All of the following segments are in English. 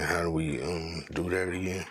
Then how do we do that again?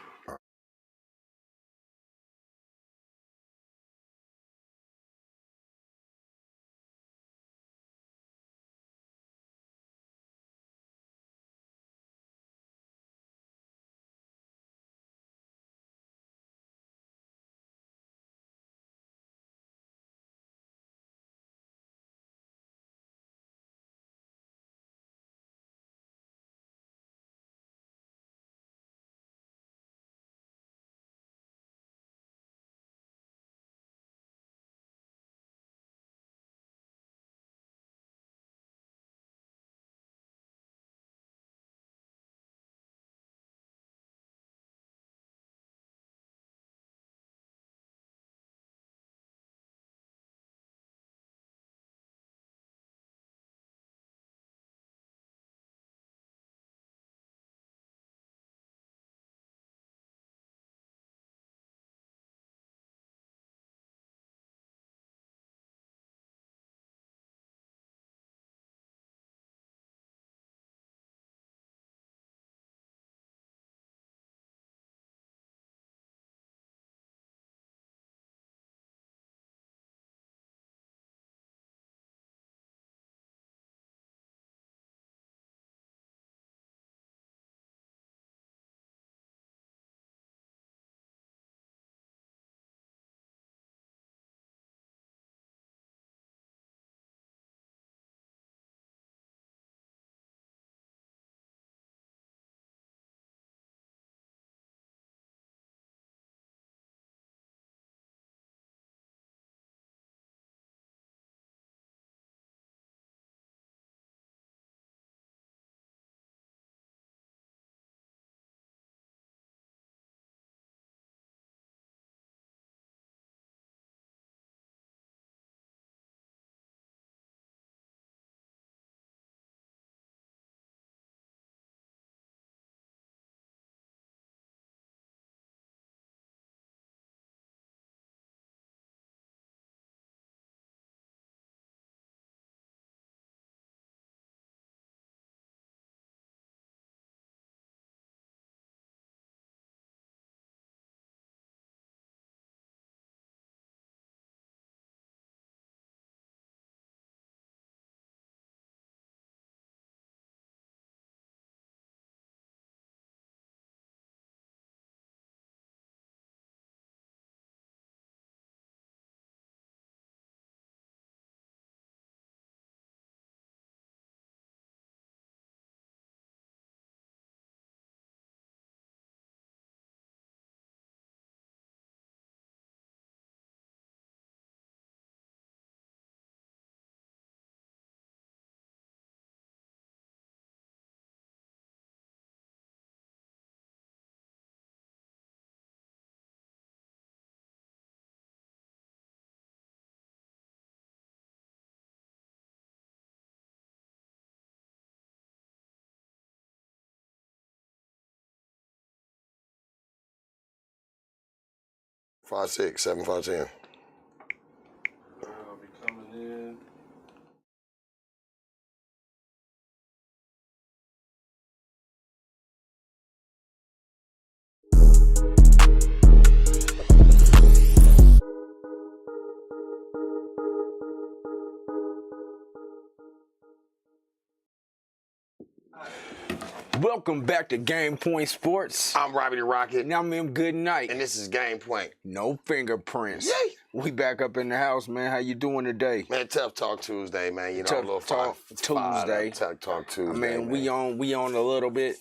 Five, 6, 7, 5, 10. I'll be coming in. Welcome back to Game Point Sports. I'm Robbie the Rocket. And I'm in Good Night. And this is Game Point. No fingerprints. Yay! We back up in the house, man. How you doing today? Man, Tough Talk Tuesday, man. You know, Tough a little Talk Tuesday. Tough Talk Tuesday. I mean, man. we on a little bit.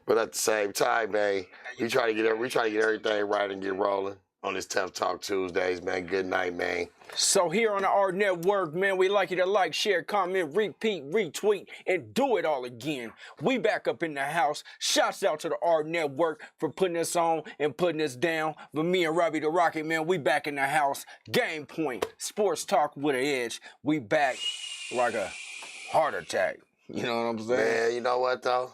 But at the same time, man, we try to get everything right and get rolling on this Tough Talk Tuesdays, man. Good night, man. So here on the AHRR Network, man, we like you to like, share, comment, repeat, retweet, and do it all again. We back up in the house. Shouts out to the AHRR Network for putting us on and putting us down. But me and Robbie the Rocket, man, we back in the house. Game Point, sports talk with an edge. We back like a heart attack. You know what I'm saying? Man, you know what, though?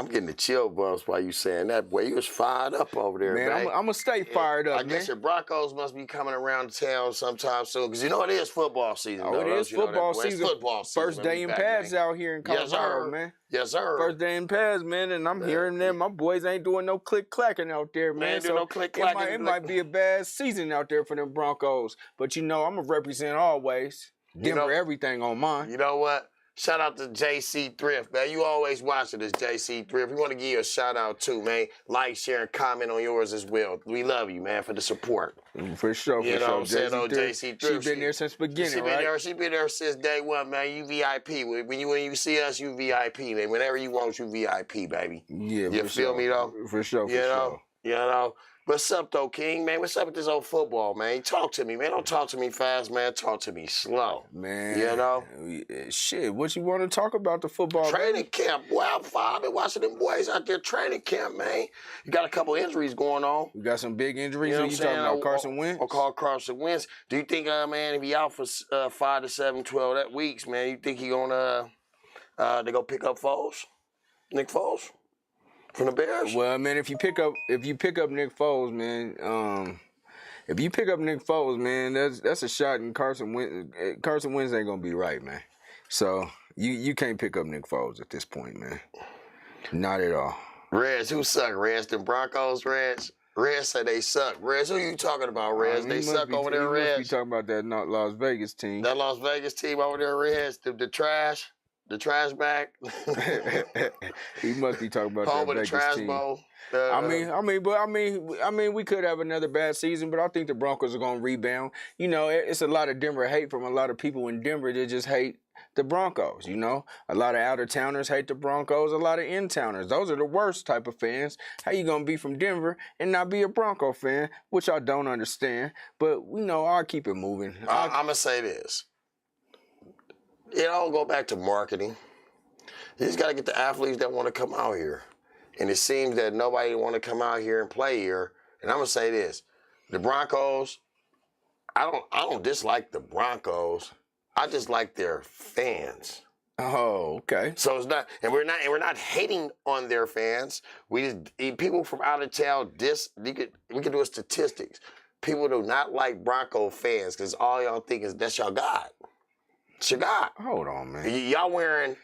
I'm getting the chill bumps while you saying that, boy. You was fired up over there, Man, man. I'm gonna stay fired up, I guess your Broncos must be coming around town sometime soon, because you know it is football season. Oh, though, it is football season. It's football season. First day in pads out here in Colorado, man. Yes, sir. First day in pads, man, and I'm hearing that my boys ain't doing no click-clacking out there, man. Ain't doing no click-clacking. It might be a bad season out there for them Broncos. But, you know, I'm going to represent always. Denver everything on mine. You know what? Shout out to JC Thrift, man. You always watching this, JC Thrift. We want to give you a shout out too, man. Like, share, and comment on yours as well. We love you, man, for the support. For sure, you know what I'm saying? JC Thrift. She been there since the beginning, right? She been there since day one, man. You VIP. When you see us, you VIP, man. Whenever you want, you VIP, baby. Yeah, you feel me though? For sure, for sure. You know. What's up, though, King? Man, what's up with this old football, man? Talk to me, man. Don't talk to me fast, man. Talk to me slow. Man. You know? Shit, what you want to talk about the football? Training camp. Well, I've been watching them boys out there training camp, man. You got a couple injuries going on. You got some big injuries? You know what I'm saying? Talking about Carson Wentz? I'll call Carson Wentz. Do you think, man, if he out for 5 to 7, 12 weeks, man, you think he gonna they go pick up Foles? Nick Foles? From the Bears? Well, man, if you pick up Nick Foles, man, that's a shot, and Carson Wentz ain't gonna be right, man. So you can't pick up Nick Foles at this point, man. Not at all. Reds, who suck? Reds, the Broncos, Reds. Reds say they suck. Reds, who you talking about, Reds? They suck over there, Reds. You talking about that Las Vegas team? That Las Vegas team over there, Reds. The trash. The trash bag. He must be talking about home that with Vegas the trash team. bowl. I mean, we could have another bad season, but I think the Broncos are gonna rebound. You know, it's a lot of Denver hate from a lot of people in Denver that just hate the Broncos. You know, a lot of out-of-towners hate the Broncos. A lot of in-towners. Those are the worst type of fans. How you gonna be from Denver and not be a Bronco fan? Which I don't understand. But you know, I'll keep it moving. I'm gonna say this. It all go back to marketing. You just got to get the athletes that want to come out here. And it seems that nobody want to come out here and play here. And I'm going to say this. The Broncos, I don't dislike the Broncos. I just like their fans. Oh, okay. So it's not, and we're not hating on their fans. We just, people from out of town, we could do a statistics. People do not like Bronco fans because all y'all think is that's your God. It's your God. Hold on, man. Y'all wearing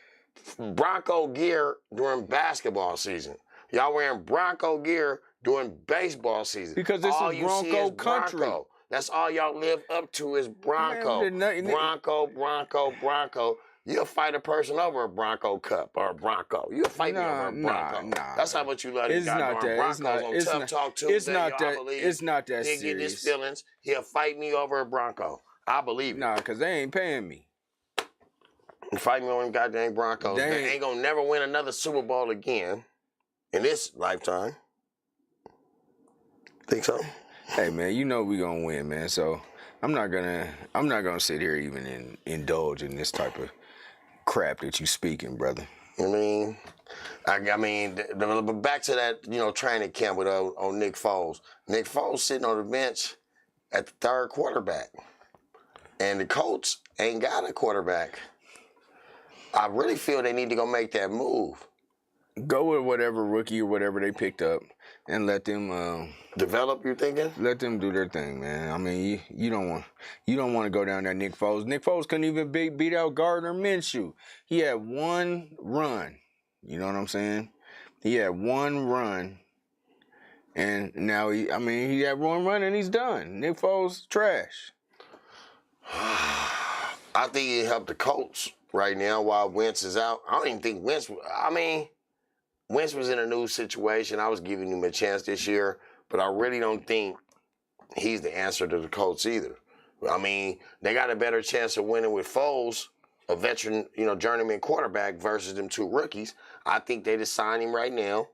Bronco gear during basketball season. Y'all wearing Bronco gear during baseball season. Because this is Bronco country. Bronco. That's all y'all live up to is Bronco. Man, Bronco. You'll fight a person over a Bronco cup or a Bronco. You'll fight me over a Bronco. That's how much you love these guys. Broncos on Tough Talk Tuesday. It's not that serious. He'll get his feelings. He'll fight me over a Bronco. I believe it. Nah, because they ain't paying me. Fight me on them goddamn Broncos. They ain't gonna never win another Super Bowl again in this lifetime. Think so? Hey man, you know we gonna win, man. So I'm not gonna sit here even indulge in this type of crap that you speaking, brother. I mean, back to that, training camp with on Nick Foles. Nick Foles sitting on the bench at the third quarterback, and the Colts ain't got a quarterback. I really feel they need to go make that move. Go with whatever rookie or whatever they picked up and let them develop. You thinking? Let them do their thing, man. I mean, you don't want to go down there, Nick Foles. Nick Foles couldn't even beat out Gardner Minshew. He had one run. You know what I'm saying? He had one run, and now he had one run and he's done. Nick Foles trash. I think he helped the Colts right now while Wentz is out. I don't even think Wentz was in a new situation. I was giving him a chance this year, but I really don't think he's the answer to the Colts either. I mean, they got a better chance of winning with Foles, a veteran, journeyman quarterback versus them two rookies. I think they just sign him right now,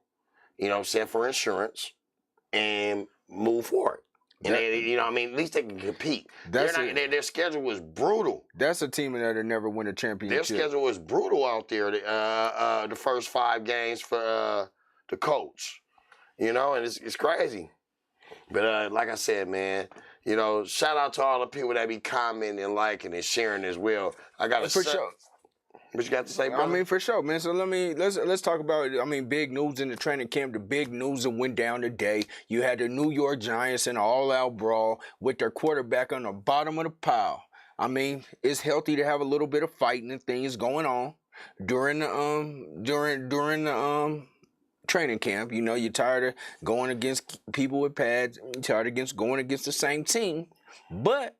for insurance and move forward. And at least they can compete. Their schedule was brutal. That's a team that'll never win a championship. Their schedule was brutal out there. The first 5 games for the Colts, and it's crazy. But like I said, man, shout out to all the people that be commenting and liking and sharing as well. I got for sure. What you got to say, brother? I mean, for sure, man. So let's talk about, I mean, big news in the training camp. The big news that went down today. You had the New York Giants in an all-out brawl with their quarterback on the bottom of the pile. I mean, it's healthy to have a little bit of fighting and things going on during the training camp. You know, you're tired of going against people with pads. You're tired of going against the same team, but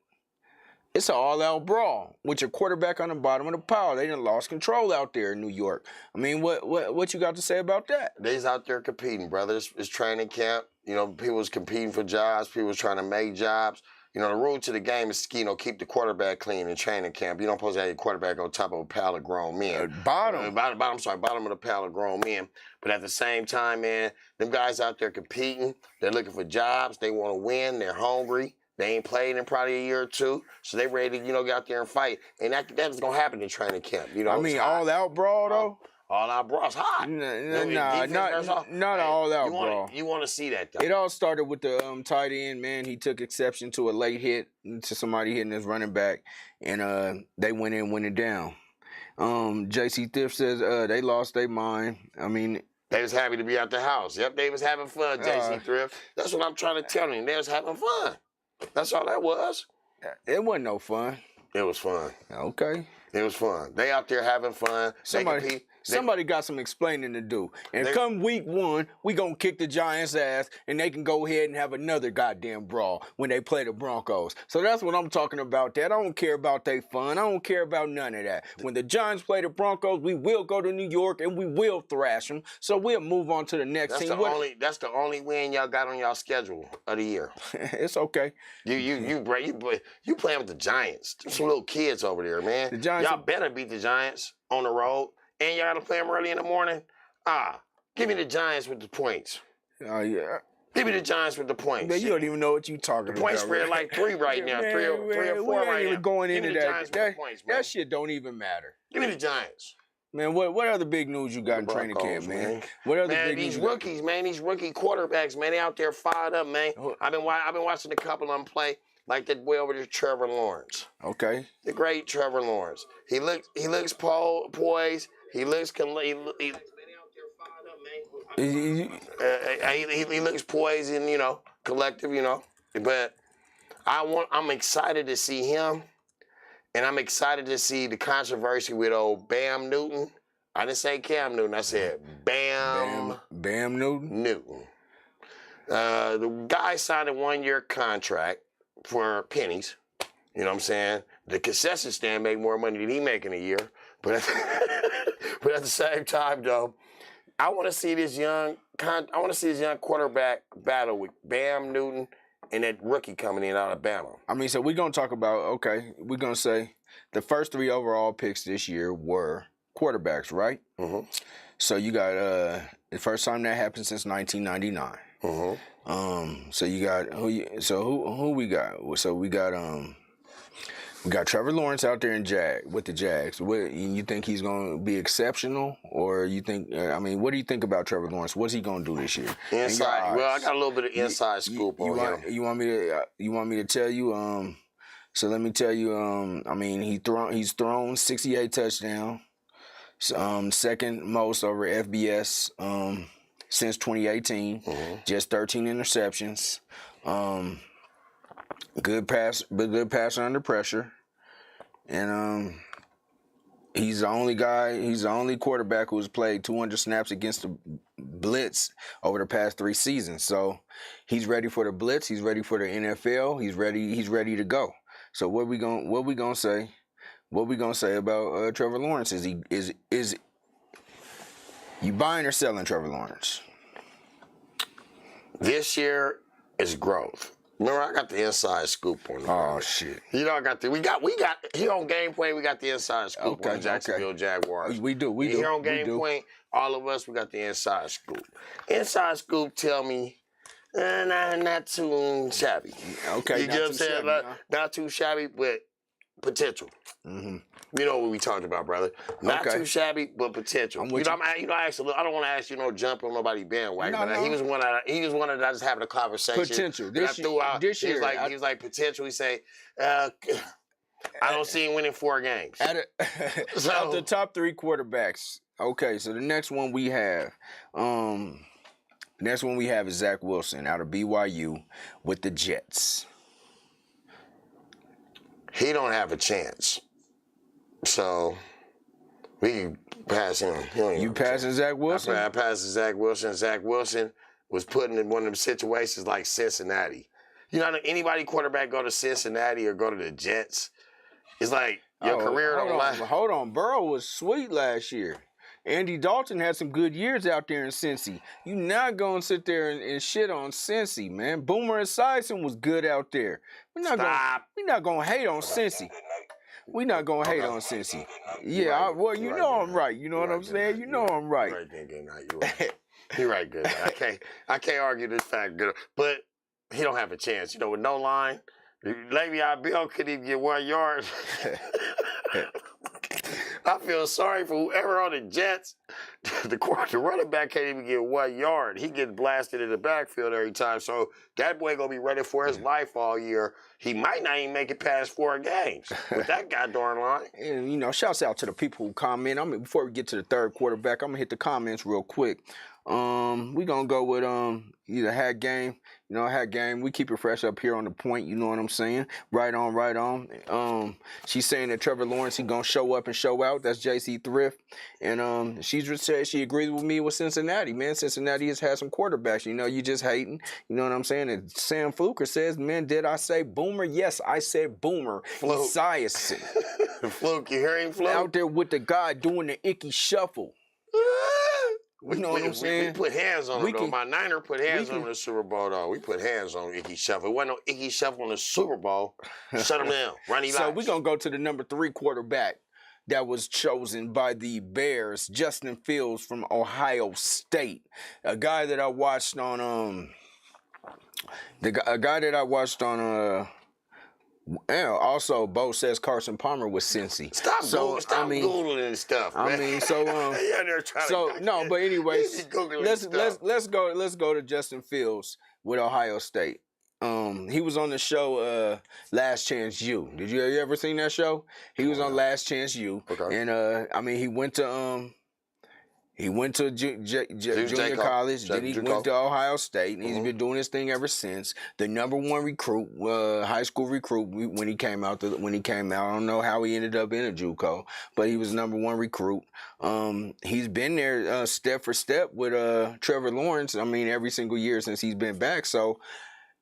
it's an all-out brawl with your quarterback on the bottom of the pile. They done lost control out there in New York. I mean, what you got to say about that? They's out there competing, brother. It's training camp. You know, people was competing for jobs. People was trying to make jobs. You know, the rule to the game is, you know, keep the quarterback clean in training camp. You don't supposed to have your quarterback on top of a pile of grown men. Bottom of the pile of grown men. But at the same time, man, them guys out there competing. They're looking for jobs. They want to win. They're hungry. They ain't played in probably a year or two, so they ready to, you know, get out there and fight. And that is gonna happen in training camp. You know, I mean, all out brawl though. All out brawl's hot. Not an all out brawl. You want to see that though? It all started with the tight end, man. He took exception to a late hit to somebody hitting his running back, and they went in, went it down. JC Thrift says they lost their mind. I mean, they was happy to be at the house. Yep, they was having fun. JC Thrift. That's what I'm trying to tell you. They was having fun. That's all that was. It wasn't no fun. It was fun. Okay. It was fun. They out there having fun. Somebody got some explaining to do. And come week 1, we gonna kick the Giants' ass, and they can go ahead and have another goddamn brawl when they play the Broncos. So that's what I'm talking about. That I don't care about their fun. I don't care about none of that. When the Giants play the Broncos, we will go to New York and we will thrash them. So we'll move on to the next team. That's the only win y'all got on y'all schedule of the year. It's okay. You playing with the Giants. There's some little kids over there, man. The Giants y'all better beat the Giants on the road. And y'all got to play them early in the morning? Give me the Giants with the points. Oh, yeah. Give me the Giants with the points. Man, you don't even know what you're talking about. The point spread like 3 right now. Man, 3 or 4 right now. We ain't even going into that. Points, that shit don't even matter. Give me the Giants. Man, what other big news you got in training camp, man? What other big these news rookies, man, these rookie quarterbacks, man, they out there fired up, man. I've been watching a couple of them play. Like that boy over there, Trevor Lawrence. Okay. The great Trevor Lawrence. He looks poised. He looks he looks poised and, you know, collective, you know. But I'm excited to see him, and I'm excited to see the controversy with old Bam Newton. I didn't say Cam Newton. I said Bam Newton. The guy signed a 1-year contract for pennies. You know what I'm saying? The concession stand make more money than he make in a year. But at the same time, though, I want to see this young quarterback battle with Bam Newton and that rookie coming in out of Alabama. I mean, so we're gonna talk about we're gonna say the first 3 overall picks this year were quarterbacks, right? Mm-hmm. So you got the first time that happened since 1999. Mm-hmm. So you got who we got? So we got Trevor Lawrence out there with the Jags. You think he's going to be exceptional, or you think? I mean, what do you think about Trevor Lawrence? What's he going to do this year? Inside. Well, I got a little bit of inside scoop on him. You want me to tell you? So let me tell you. I mean, he's thrown 68 touchdowns, second most over FBS since 2018. Mm-hmm. Just 13 interceptions. Good passer under pressure, and he's the only quarterback who's played 200 snaps against the blitz over the past 3 seasons. So he's ready for the blitz. He's ready for the NFL. He's ready to go. So what we gonna say? What we gonna say about Trevor Lawrence? Is you buying or selling Trevor Lawrence? This year is growth. Remember, I got the inside scoop on him. Oh shit! You know, we got here on Game Point. We got the inside scoop on Jacksonville Jaguars. We do. Here on Game Point, all of us, we got the inside scoop. Inside scoop tell me, not too shabby. Okay, you get what I'm saying? Not too shabby, but potential. Mm-hmm. You know what we talking about, brother. Not too shabby, but potential. I don't want to ask you no jump on nobody bandwagon. But he was one of that just having a conversation. Potential. This year. He was like potential. He say, I don't see him winning 4 games. Out the top 3 quarterbacks. Okay, so the next one we have, is Zach Wilson out of BYU with the Jets. He don't have a chance. So we can pass him. You passing Zach Wilson? I passed Zach Wilson. Zach Wilson was put in one of them situations like Cincinnati. You know, anybody quarterback go to Cincinnati or go to the Jets, it's like your career don't last. Hold on. Burrow was sweet last year. Andy Dalton had some good years out there in Cincy. You not going to sit there and shit on Cincy, man. Boomer Esiason was good out there. We're not going to hate on Cincy. We're not going to hate on Cincy. Yeah, right. you know I'm right. You know what I'm saying? You know I'm right. Right then, Good Night. You're right. You're right, Good Night. I can't argue this fact, good. But he don't have a chance. You know, with no line, Le'Veon Bell couldn't even get 1 yard. I feel sorry for whoever on the Jets. The running back can't even get 1 yard. He gets blasted in the backfield every time. So that boy gonna be running for his life all year. He might not even make it past 4 games with that goddamn line. And, you know, shouts out to the people who comment. Before we get to the third quarterback, I'm gonna hit the comments real quick. We gonna go with either Hat Game. You know, Hat Game. We keep it fresh up here on the point. You know what I'm saying? Right on, right on. She's saying that Trevor Lawrence, he gonna show up and show out. That's JC Thrift, and she's just said she agrees with me with Cincinnati. Man, Cincinnati has had some quarterbacks. You know, you just hating. You know what I'm saying? And Sam Fluker says, man, did I say Boomer? Yes, I said Boomer. Esiason. Fluke, you hear him, Fluke? Out there with the guy doing the icky shuffle. You know what I'm saying? We put hands on him, though. My Niner put hands on him in the Super Bowl, though. We put hands on Icky Shuffle. It wasn't no Icky Shuffle in the Super Bowl. Shut him down. Ronnie Lodge. So we're going to go to the number 3 quarterback that was chosen by the Bears, Justin Fields from Ohio State. A guy that I watched on, and also, Bo says Carson Palmer was Cincy. Stop Googling and stuff, man. I mean, so but anyways, let's go to Justin Fields with Ohio State. He was on the show Last Chance U. Did you ever seen that show? He was on Last Chance U. Okay. And I mean, he went to junior college, then he went to Ohio State, and he's been doing his thing ever since. The number 1 recruit, high school recruit, when he came out. I don't know how he ended up in a JUCO, but he was number 1 recruit. He's been there step for step with Trevor Lawrence. I mean, every single year since he's been back. So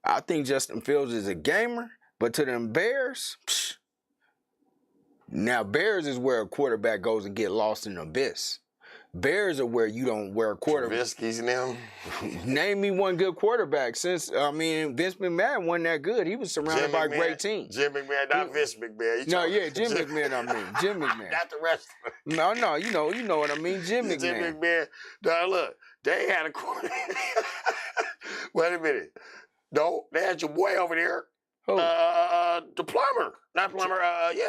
I think Justin Fields is a gamer, but to them Bears, now Bears is where a quarterback goes and get lost in the abyss. Bears are where you don't wear a quarterback. Trubisky's now. Name me one good quarterback since, Vince McMahon wasn't that good. He was surrounded by a great team. Jim McMahon, not Vince McMahon. Jim McMahon, I mean. Jim McMahon. Not the wrestler. No, you know what I mean. Jim McMahon. Jim McMahon. Now, look, they had a quarterback. Wait a minute. No, they had your boy over there. Who? The plumber. Not plumber.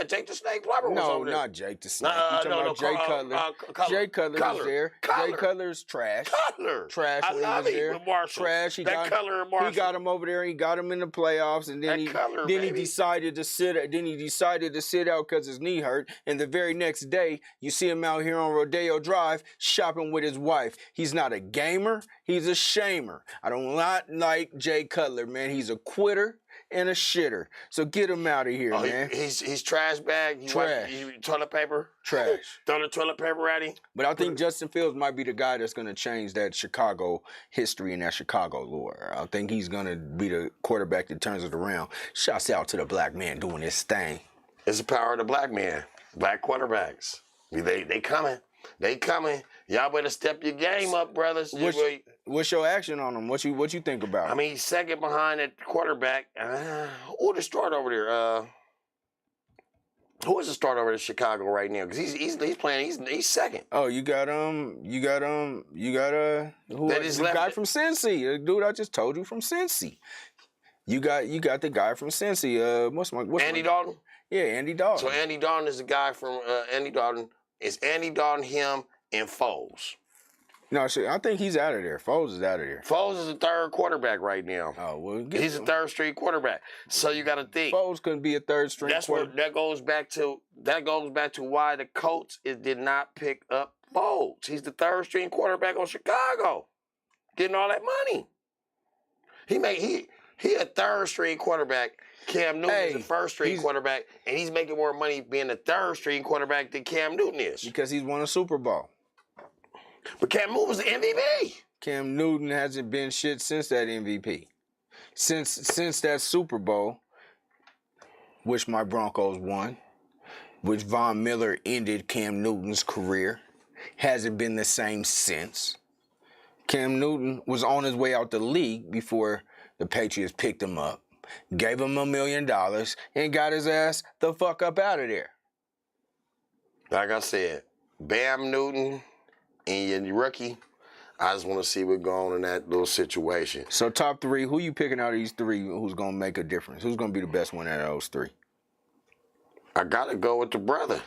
Jake the Snake Plumber was over there. No, not Jake the Snake. You talking about Jay Cutler. Jay Cutler was there. Jay Cutler's trash. Cutler. Trash when he was there. Trash. He got him over there. He got him in the playoffs, and then he decided to sit. Then he decided to sit out because his knee hurt. And the very next day, you see him out here on Rodeo Drive shopping with his wife. He's not a gamer. He's a shamer. I don't like Jay Cutler, man. He's a quitter and a shitter. So get him out of here, man. He's trash bag. Trash. Toilet paper. Trash. Throw the toilet paper at him. But I think Justin Fields might be the guy that's going to change that Chicago history and that Chicago lore. I think he's going to be the quarterback that turns it around. Shouts out to the black man doing his thing. It's the power of the black man. Black quarterbacks. They coming. They coming. Y'all better step your game up, brothers. What's your action on him? What you think about? I mean, he's second behind at quarterback. Who the start over there? Who is the start over at Chicago right now? Because he's playing. He's second. Oh, you got who? The guy from Cincy. The dude I just told you from Cincy. You got the guy from Cincy. What's Andy Dalton? Yeah, Andy Dalton. So Andy Dalton is the guy from Andy Dalton. It's Andy Dalton, him, and Foles. No, shit, I think he's out of there. Foles is out of there. Foles is the third quarterback right now. Oh, well, He's a third string quarterback. So you got to think. Foles couldn't be a third string quarterback. That goes back to why the Colts did not pick up Foles. He's the third string quarterback on Chicago, getting all that money. He a third string quarterback. Cam Newton is a first string quarterback, and he's making more money being a third string quarterback than Cam Newton is. Because he's won a Super Bowl. But Cam Newton was the MVP. Cam Newton hasn't been shit since that MVP. Since that Super Bowl, which my Broncos won, which Von Miller ended Cam Newton's career, hasn't been the same since. Cam Newton was on his way out the league before the Patriots picked him up, gave him $1 million, and got his ass the fuck up out of there. Like I said, Bam Newton and your rookie, I just want to see what's going on in that little situation. So top three, who you picking out of these three who's going to make a difference? Who's going to be the best one out of those three? I got to go with the brother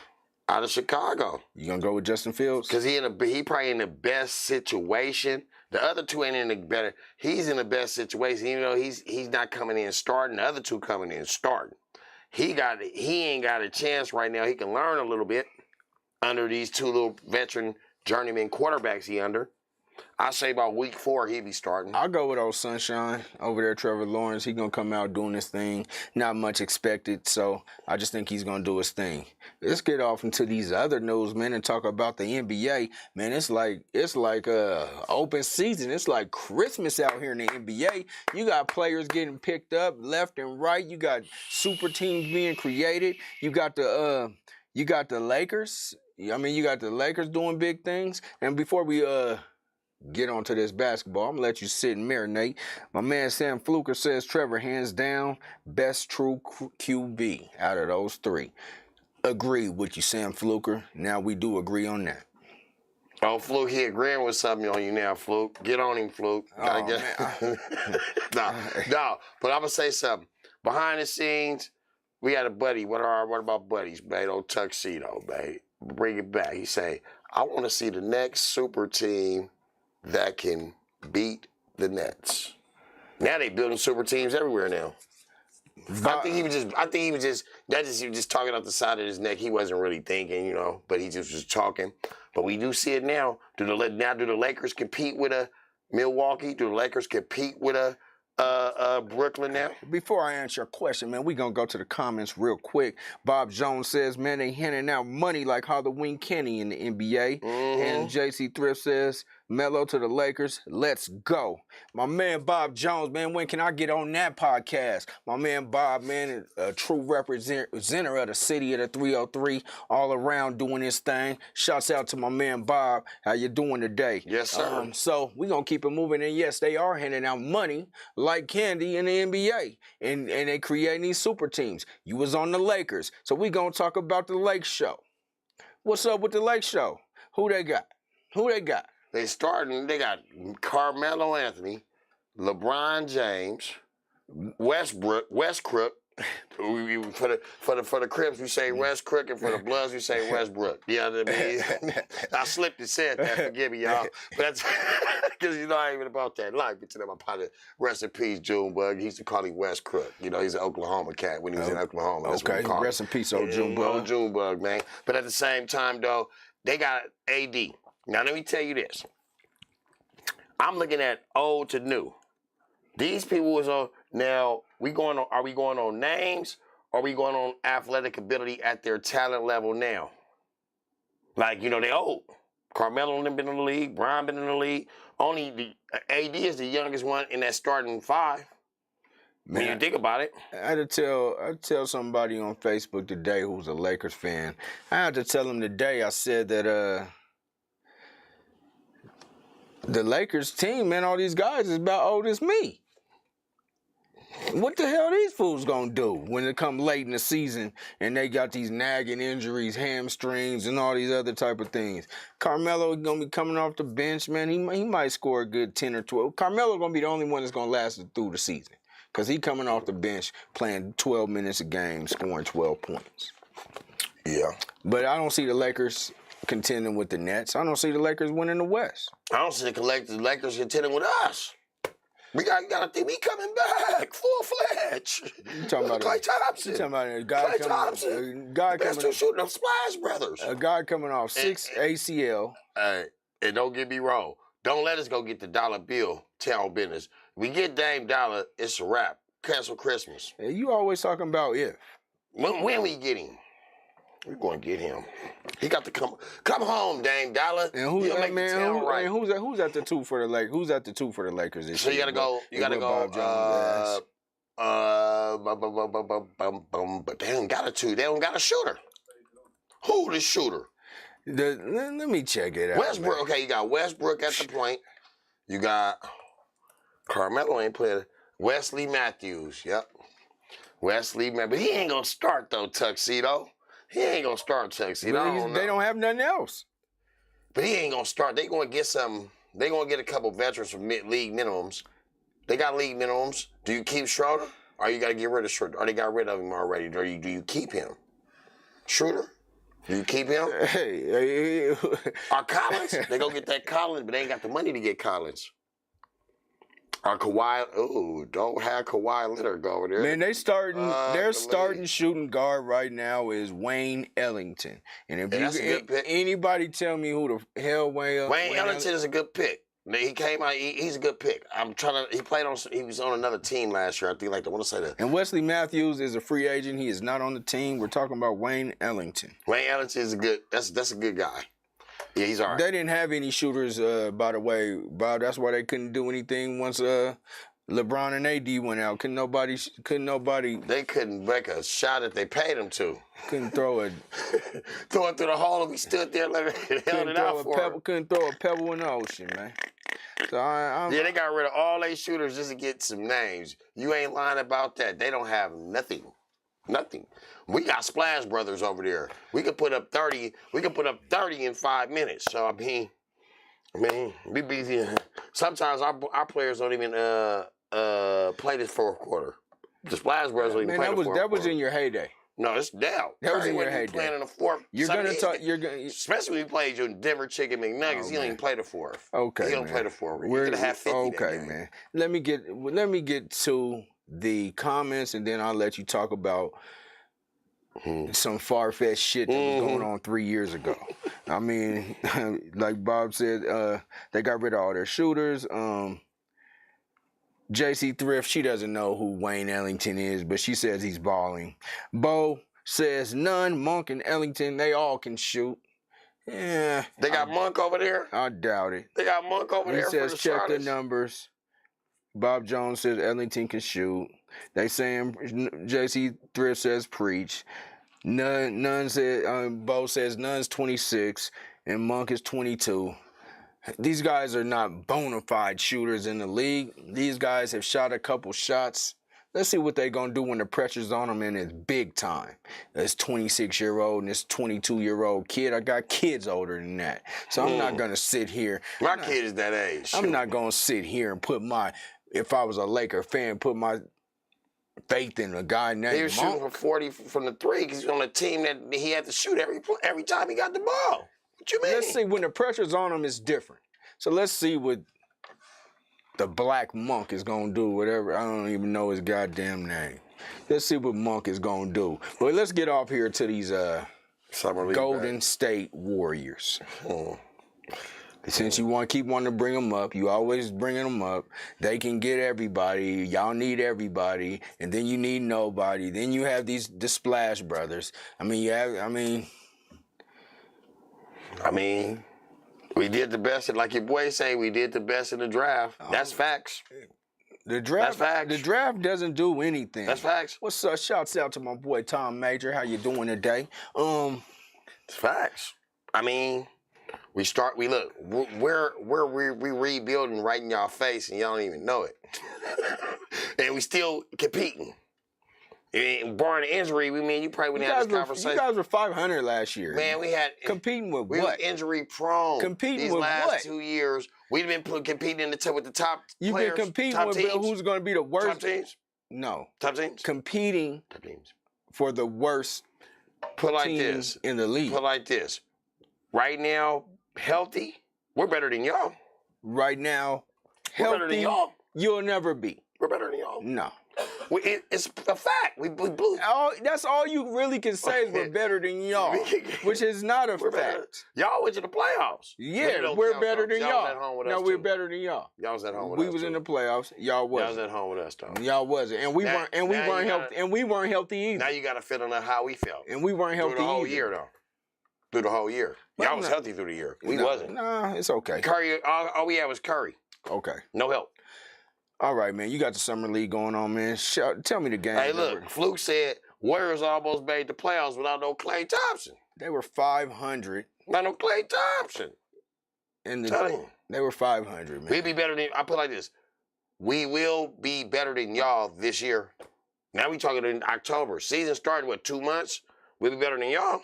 out of Chicago. You going to go with Justin Fields? Because he probably in the best situation. The other two ain't in the better. He's in the best situation. Even though he's not coming in starting, the other two coming in starting. He ain't got a chance right now. He can learn a little bit under these two little veteran journeyman quarterbacks he under. I say about week 4 he'll be starting. I'll go with old Sunshine over there, Trevor Lawrence. He's going to come out doing his thing. Not much expected, so I just think he's going to do his thing. Let's get off into these other news, man, and talk about the NBA. Man, it's like open season. It's like Christmas out here in the NBA. You got players getting picked up left and right. You got super teams being created. You got the Lakers. I mean, you got the Lakers doing big things. And before we get onto this basketball, I'm going to let you sit and marinate. My man Sam Fluker says Trevor, hands down, best true QB out of those three. Agree with you, Sam Fluker. Now we do agree on that. Oh, Fluke, he agreeing with something on you now, Fluke. Get on him, Fluke. Oh, No, but I'm going to say something. Behind the scenes, we had a buddy. What about buddies, babe? Old Tuxedo, babe. Bring it back. He say, I want to see the next super team that can beat the Nets. Now they building super teams everywhere now. I think he was just talking off the side of his neck. He wasn't really thinking, but he just was talking. But we do see it now. Do the Lakers compete with a Milwaukee? Do the Lakers compete with a Brooklyn now? Before I answer your question, man, we gonna go to the comments real quick. Bob Jones says, man, they handing out money like Halloween candy in the NBA. Mm-hmm. And JC Thrift says, Melo to the Lakers, let's go. My man Bob Jones, man, when can I get on that podcast? My man Bob, man, a true representative of the city of the 303, all around doing his thing. Shouts out to my man Bob. How you doing today? Yes, sir. So we gonna keep it moving. And yes, they are handing out money like candy in the NBA. And they creating these super teams. You was on the Lakers. So we gonna talk about the Lake Show. What's up with the Lake Show? Who they got? They got Carmelo Anthony, LeBron James, Westbrook. For the Crips, we say Westbrook, and for the Bloods, we say Westbrook. You know what I mean? I slipped and said that. Forgive me, y'all. But that's because I ain't even about that life. But my partner, rest in peace, Junebug. He used to call him Westbrook. He's an Oklahoma cat when he was in Oklahoma. That's okay, rest in peace, old Junebug. Old Junebug, man. But at the same time, though, they got AD. Now, let me tell you this. I'm looking at old to new. These people was on. Now, are we going on names, or are we going on athletic ability at their talent level now? Like, they old. Carmelo been in the league. Brian been in the league. Only the AD is the youngest one in that starting 5. Man, when you think about it. I had to tell somebody on Facebook today who's a Lakers fan. I had to tell him today, I said that the Lakers team, man, all these guys is about old as me. What the hell these fools gonna do when it come late in the season and they got these nagging injuries, hamstrings, and all these other type of things? Carmelo gonna be coming off the bench, man. He might score a good 10 or 12. Carmelo gonna be the only one that's gonna last through the season because he coming off the bench playing 12 minutes a game, scoring 12 points. Yeah. But I don't see the Lakers contending with the Nets. I don't see the Lakers winning the West. I don't see the Lakers contending with us. You gotta think we coming back full-fledged. You talking about Klay Thompson. You talking about a guy Klay coming, Thompson. a guy Best coming, two shooting them Splash Brothers. a guy coming off 6 ACL. And don't get me wrong. Don't let us go get the dollar bill. Tell business. We get Dame Dollar, it's a wrap. Cancel Christmas. Hey, you always talking about if. When we get him, we're going to get him. He got to come home, Dame Dollar. And who's He'll that make the man? town right. Who's at the two for the Lakers? Who's at the two for the Lakers this So year? you gotta go. But they don't got a two. They don't got a shooter. Who the shooter? Let me check it out. Westbrook. Man. Okay, you got Westbrook at the point. You got Carmelo ain't playing. Wesley Matthews. Yep. Wesley Matthews. But he ain't gonna start though, Tuxedo. He ain't gonna start Tuxedo. They don't have nothing else. But he ain't gonna start. They gonna get some. They gonna get a couple veterans from league minimums. They got league minimums. Do you keep Schroeder? Or you gotta get rid of Schroeder? Or they got rid of him already? Do you keep him? Schroeder? Do you keep him? Hey. Or Collins? They go get that Collins, but they ain't got the money to get Collins. Or Kawhi. Ooh, don't have Kawhi Leonard go over there. Man, they're starting shooting guard right now is Wayne Ellington. And if anybody tell me who the hell Wayne Ellington is a good pick. He came out. He's a good pick. He was on another team last year. I think I want to say that. And Wesley Matthews is a free agent. He is not on the team. We're talking about Wayne Ellington. Wayne Ellington is a good. That's a good guy. Yeah, he's all right. They didn't have any shooters, by the way, Bob. That's why they couldn't do anything once LeBron and AD went out. Couldn't nobody. They couldn't make a shot if they paid them to. Couldn't throw it. Throw it through the hole and we stood there and held it out for him. Couldn't throw a pebble in the ocean, man. So yeah, they got rid of all their shooters just to get some names. You ain't lying about that. They don't have nothing. Nothing. We got Splash Brothers over there. We could put up 30. We could put up 30 in 5 minutes. So I mean, we busy. Sometimes our players don't even play this fourth quarter. The Splash Brothers don't even play the fourth quarter. That was in your heyday. No, it's down. That was in your heyday. Playing in the fourth. Especially when you played your Denver Chicken McNuggets. He don't even play the fourth. Okay, he don't play the fourth. You're gonna have 50. Okay, man. Let me get to the comments, and then I'll let you talk about some far-fetched shit that was going on 3 years ago. I mean, like Bob said, they got rid of all their shooters. JC Thrift, she doesn't know who Wayne Ellington is, but she says he's balling. Bo says none. Monk and Ellington, they all can shoot. Yeah. They got Monk over there? I doubt it. They got Monk over there. He says check the numbers. Bob Jones says Ellington can shoot. They saying JC Thrift says preach. None said Bo says Nunn's 26 and Monk is 22. These guys are not bona fide shooters in the league. These guys have shot a couple shots. Let's see what they're going to do when the pressure's on them and it's big time. This 26-year-old and this 22-year-old kid. I got kids older than that. So I'm not going to sit here. My kid is that age. I'm not going to sit here and if I was a Laker fan, put my faith in a guy named Monk. He was shooting for 40 from the three because he's on a team that he had to shoot every time he got the ball. What you mean? Let's see, when the pressure's on him, it's different. So let's see what the Black Monk is going to do, whatever. I don't even know his goddamn name. Let's see what Monk is going to do. But let's get off here to these Golden State Warriors. Since you keep wanting to bring them up, you always bringing them up. They can get everybody. Y'all need everybody. And then you need nobody. Then you have the Splash Brothers. We did the best. Like your boy say, we did the best in the draft. That's facts. The draft, That's facts. The draft doesn't do anything. That's facts. What's up? Shouts out to my boy Tom Major. How you doing today? It's facts. We look. We're rebuilding right in y'all face, and y'all don't even know it. And we still competing. And barring injury, you probably wouldn't have this conversation. You guys were 500 last year. Man, we had competing with we what? We injury prone. Competing these with last what? 2 years. We've been competing with the top You've players. You've been competing top with teams. Who's going to be the worst? Top teams. No. Top teams. Competing top teams for the worst Put like teams this in the league. Put like this. right now, healthy, we're better than y'all. Right now, We're better than healthy, y'all. you'll never be. We're better than y'all. No. It's a fact. We blew. That's all you really can say is we're better than y'all, which is not a We're better. fact. Y'all went to the playoffs. Yeah, we're better than Y'all y'all. was at home with No, us, we're too. better than y'all. Y'all was at home with us. We was in the playoffs. Y'all was wasn't. at home with us, though. Y'all wasn't, and we weren't. And we weren't healthy. And we weren't healthy either. Now you got to feel on how we felt. And we weren't healthy through the whole either. year, though. Through the whole year, y'all was healthy through the year. We wasn't. Nah, it's okay. Curry, all we had was Curry. Okay. No help. All right, man. You got the summer league going on, man. Tell me the game. Hey, look, Fluke said Warriors almost made the playoffs without no Klay Thompson. They were 500. Not no Klay Thompson. They were 500, man. We'd be better than, I put it like this. We will be better than y'all this year. Now we talking in October. Season started, 2 months? We'll be better than y'all.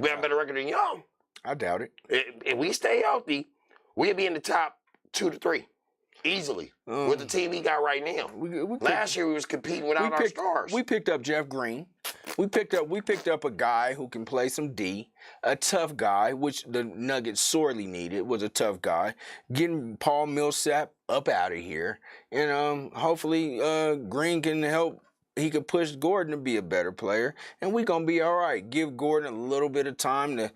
We have a better record than y'all. I doubt it. If we stay healthy, we'll be in the top 2 to 3. Easily. With the team we got right now. Last year we was competing without our stars. We picked up Jeff Green. We picked up a guy who can play some D, a tough guy, which the Nuggets sorely needed, was a tough guy. Getting Paul Millsap up out of here. And hopefully Green can help. He could push Gordon to be a better player. And we're going to be all right. Give Gordon a little bit of time to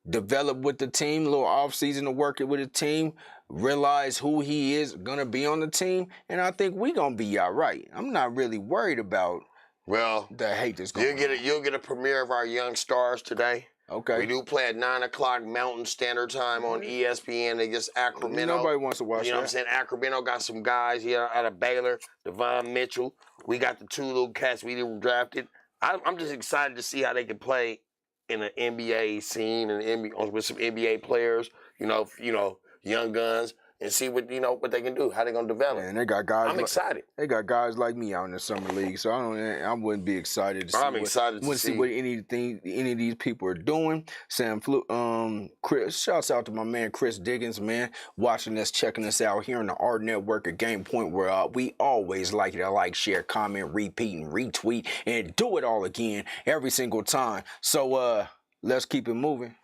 develop with the team, a little offseason to work it with the team, realize who he is going to be on the team, and I think we're going to be all right. I'm not really worried about the hate that's going on. You'll get a premiere of our young stars today. Okay. We do play at 9 o'clock Mountain Standard Time on ESPN against Sacramento. Nobody wants to watch that. You know what I'm saying? Sacramento got some guys here out of Baylor, Devon Mitchell. We got the 2 little cats we drafted. I'm just excited to see how they can play in an NBA scene and with some NBA players, you know, young guns, and see what they can do, how they gonna develop. And they got guys. I'm excited. They got guys like me out in the summer league, so I wouldn't be excited to see. I'm excited to see what any of these people are doing. Chris, shouts out to my man Chris Diggins, man, watching us, checking us out here on the AHRR Network at Game Point, where we always like you to like, share, comment, repeat, and retweet, and do it all again every single time. So let's keep it moving.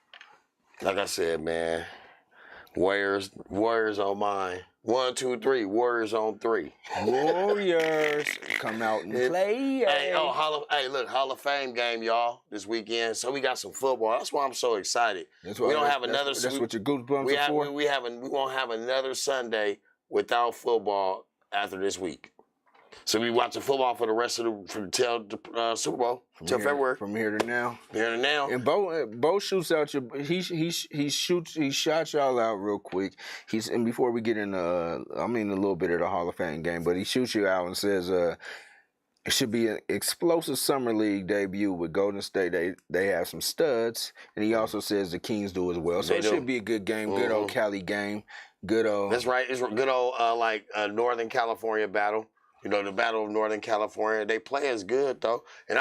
Like I said, man. Warriors on mine. 1, 2, 3. Warriors on 3. Warriors come out and play. Hey, Hall of Fame game, y'all, this weekend. So we got some football. That's why I'm so excited. That's what your goosebumps are for. We won't have another Sunday without football after this week. So we watching football for the rest of the Super Bowl till February. From here to now. Here to now. And Bo shoots out he shot y'all out real quick. And before we get in a little bit of the Hall of Fame game, but he shoots you out and says it should be an explosive summer league debut with Golden State. They have some studs, and he also says the Kings do as well. So it should be a good game, good old Cali game, good old. That's right. It's good old Northern California battle. You know, the Battle of Northern California. They play as good, though. And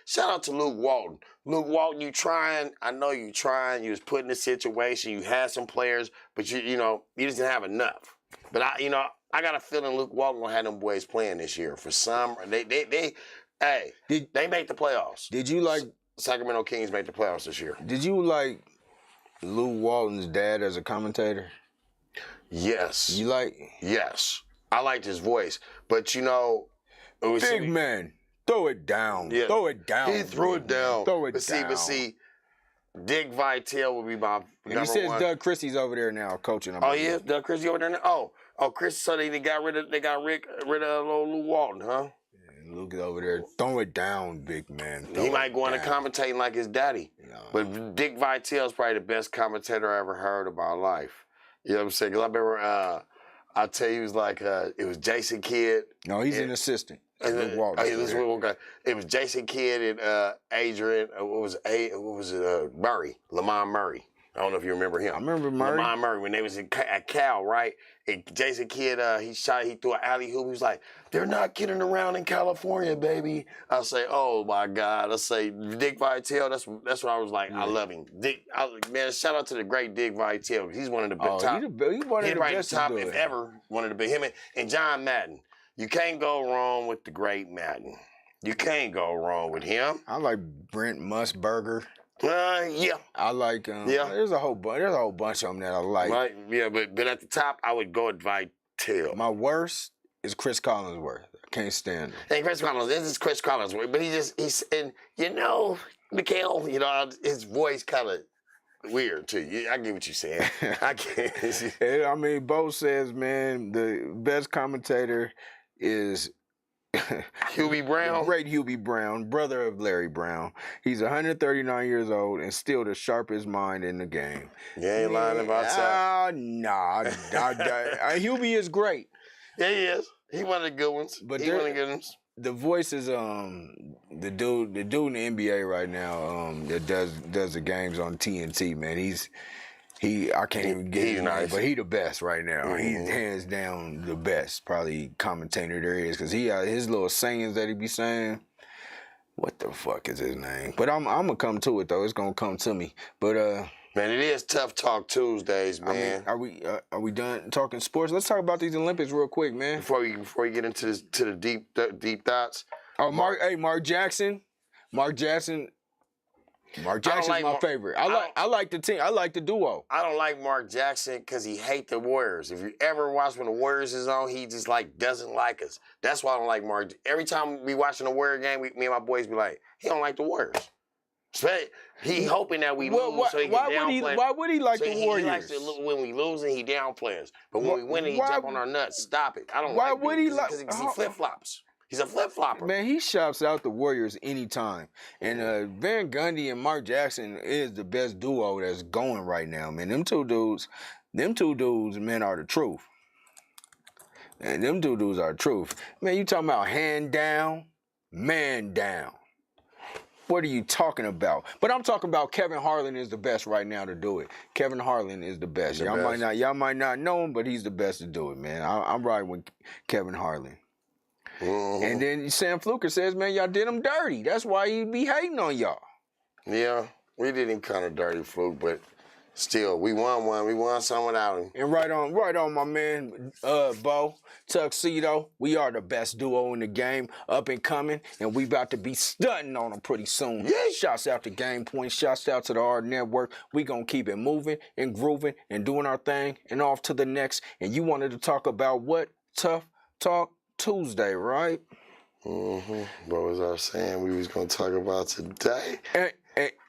shout out to Luke Walton. Luke Walton, you trying. I know you trying. You was put in a situation. You had some players, but you just didn't have enough. But I got a feeling Luke Walton gonna have them boys playing this year. For some, they make the playoffs. Did you like Sacramento Kings make the playoffs this year? Did you like Luke Walton's dad as a commentator? Yes. Yes. I liked his voice, but big man, throw it down. Yeah. Throw it down. He threw it down. Throw it down. But see, Dick Vitale would be my number he says one. Doug Christie's over there now coaching him. Oh yeah, Doug Christie over there now. Oh, Chris. So they got rid of Luke Walton, huh? Yeah, Luke is over there. Throw it down, big man. He might go into commentating like his daddy. No. But Dick Vitale is probably the best commentator I ever heard in my life. You know what I'm saying? Because I remember. I'll tell you, it was like it was Jason Kidd. No, he's an assistant. Luke Walton. It was Jason Kidd and Adrian. Murray, Lamont Murray. I don't know if you remember him. I remember Murray. Lamont Murray when they was at Cal, right? And Jason Kidd, he threw an alley hoop. He was like, "They're not kidding around in California, baby." I say, "Oh my God!" I say, Dick Vitale. That's what I was like. Yeah. I love him. Man, shout out to the great Dick Vitale. He's one of the top. He's one of the best top, if ever, one of the big. Him and John Madden. You can't go wrong with the great Madden. You can't go wrong with him. I like Brent Musburger. Yeah. I like. Yeah. There's a whole bunch of them that I like. Right. Yeah, but at the top, I would go with Vital. My worst is Chris Collinsworth. I can't stand him. Hey, Chris Collins. This is Chris Collins, but he's and Mikhail, his voice kind of weird too. I get what you're saying. I can't. I mean, Bo says, man, the best commentator is Hubie Brown. The great Hubie Brown, brother of Larry Brown. He's 139 years old and still the sharpest mind in the game. You ain't lying about that. Nah. Hubie is great. Yeah, he is. He one of the good ones. But he one of the good ones. The voice is the dude in the NBA right now that does the games on TNT, man. I can't even get his name, but he the best right now. Mm-hmm. He's hands down the best, probably commentator there is, because he his little sayings that he be saying. What the fuck is his name? But I'm gonna come to it though. It's gonna come to me. But man, it is Tough Talk Tuesdays, man. I mean, are we done talking sports? Let's talk about these Olympics real quick, man. Before we get into the deep thoughts. Oh, Mark Jackson. Mark Jackson's my favorite. I like the team. I like the duo. I don't like Mark Jackson because he hate the Warriors. If you ever watch when the Warriors is on, he just doesn't like us. That's why I don't like Mark. Every time we watching a Warrior game, me and my boys be like, he don't like the Warriors. He hoping that we lose, so he can downplay. Why would he like the Warriors? He likes to when we lose and he downplay us. But when we win, he jump on our nuts. Stop it. I don't. Why would he like? Because he flip flops. He's a flip-flopper. Man, he shouts out the Warriors anytime. And Van Gundy and Mark Jackson is the best duo that's going right now, man. Them two dudes, man, are the truth. And them two dudes are the truth. Man, you talking about hand down, man down. What are you talking about? But I'm talking about Kevin Harlan is the best right now to do it. Kevin Harlan is the best. Y'all might not know him, but he's the best to do it, man. I'm riding with Kevin Harlan. Mm-hmm. And then Sam Fluker says, man, y'all did him dirty. That's why he be hating on y'all. Yeah, we did him kind of dirty, Fluke, but still, we won one. We won some without him. And right on, my man, Bo, Tuxedo. We are the best duo in the game, up and coming, and we about to be stunting on them pretty soon. Yeah. Shouts out to Game Point. Shouts out to the AHRR Network. We gonna keep it moving and grooving and doing our thing and off to the next. And you wanted to talk about what? Tough Talk Tuesday, right? Mm-hmm. What was I saying we was gonna talk about today?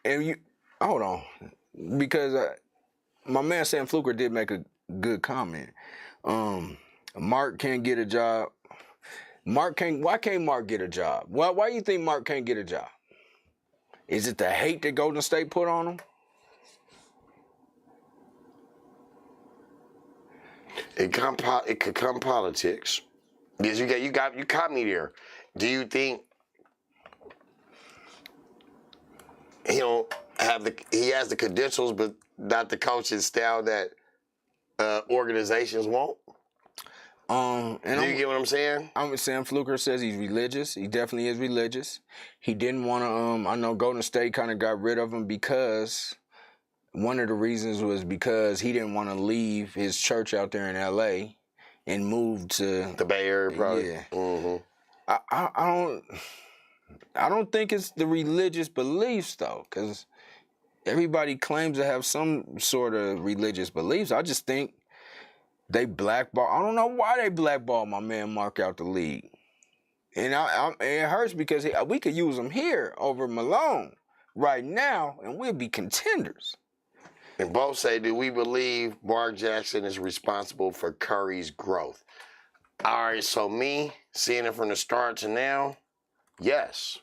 And you hold on, because my man Sam Fluker did make a good comment. Mark can't get a job. Why can't Mark get a job? Why do you think Mark can't get a job? Is it the hate that Golden State put on him? It could come politics. Because you caught me there. Do you think he has the credentials but not the coaching style that organizations want? Do you get what I'm saying? Sam Fluker says he's religious. He definitely is religious. He didn't want to. I know Golden State kind of got rid of him because one of the reasons was because he didn't want to leave his church out there in L.A. and move to the Bay Area, probably. Yeah. Mm-hmm. I don't think it's the religious beliefs though, because everybody claims to have some sort of religious beliefs. I just think they blackball. I don't know why they blackball my man Mark out the league, and it hurts because we could use him here over Malone right now, and we'd be contenders. And both say, do we believe Mark Jackson is responsible for Curry's growth? All right, so me, seeing it from the start to now, yes.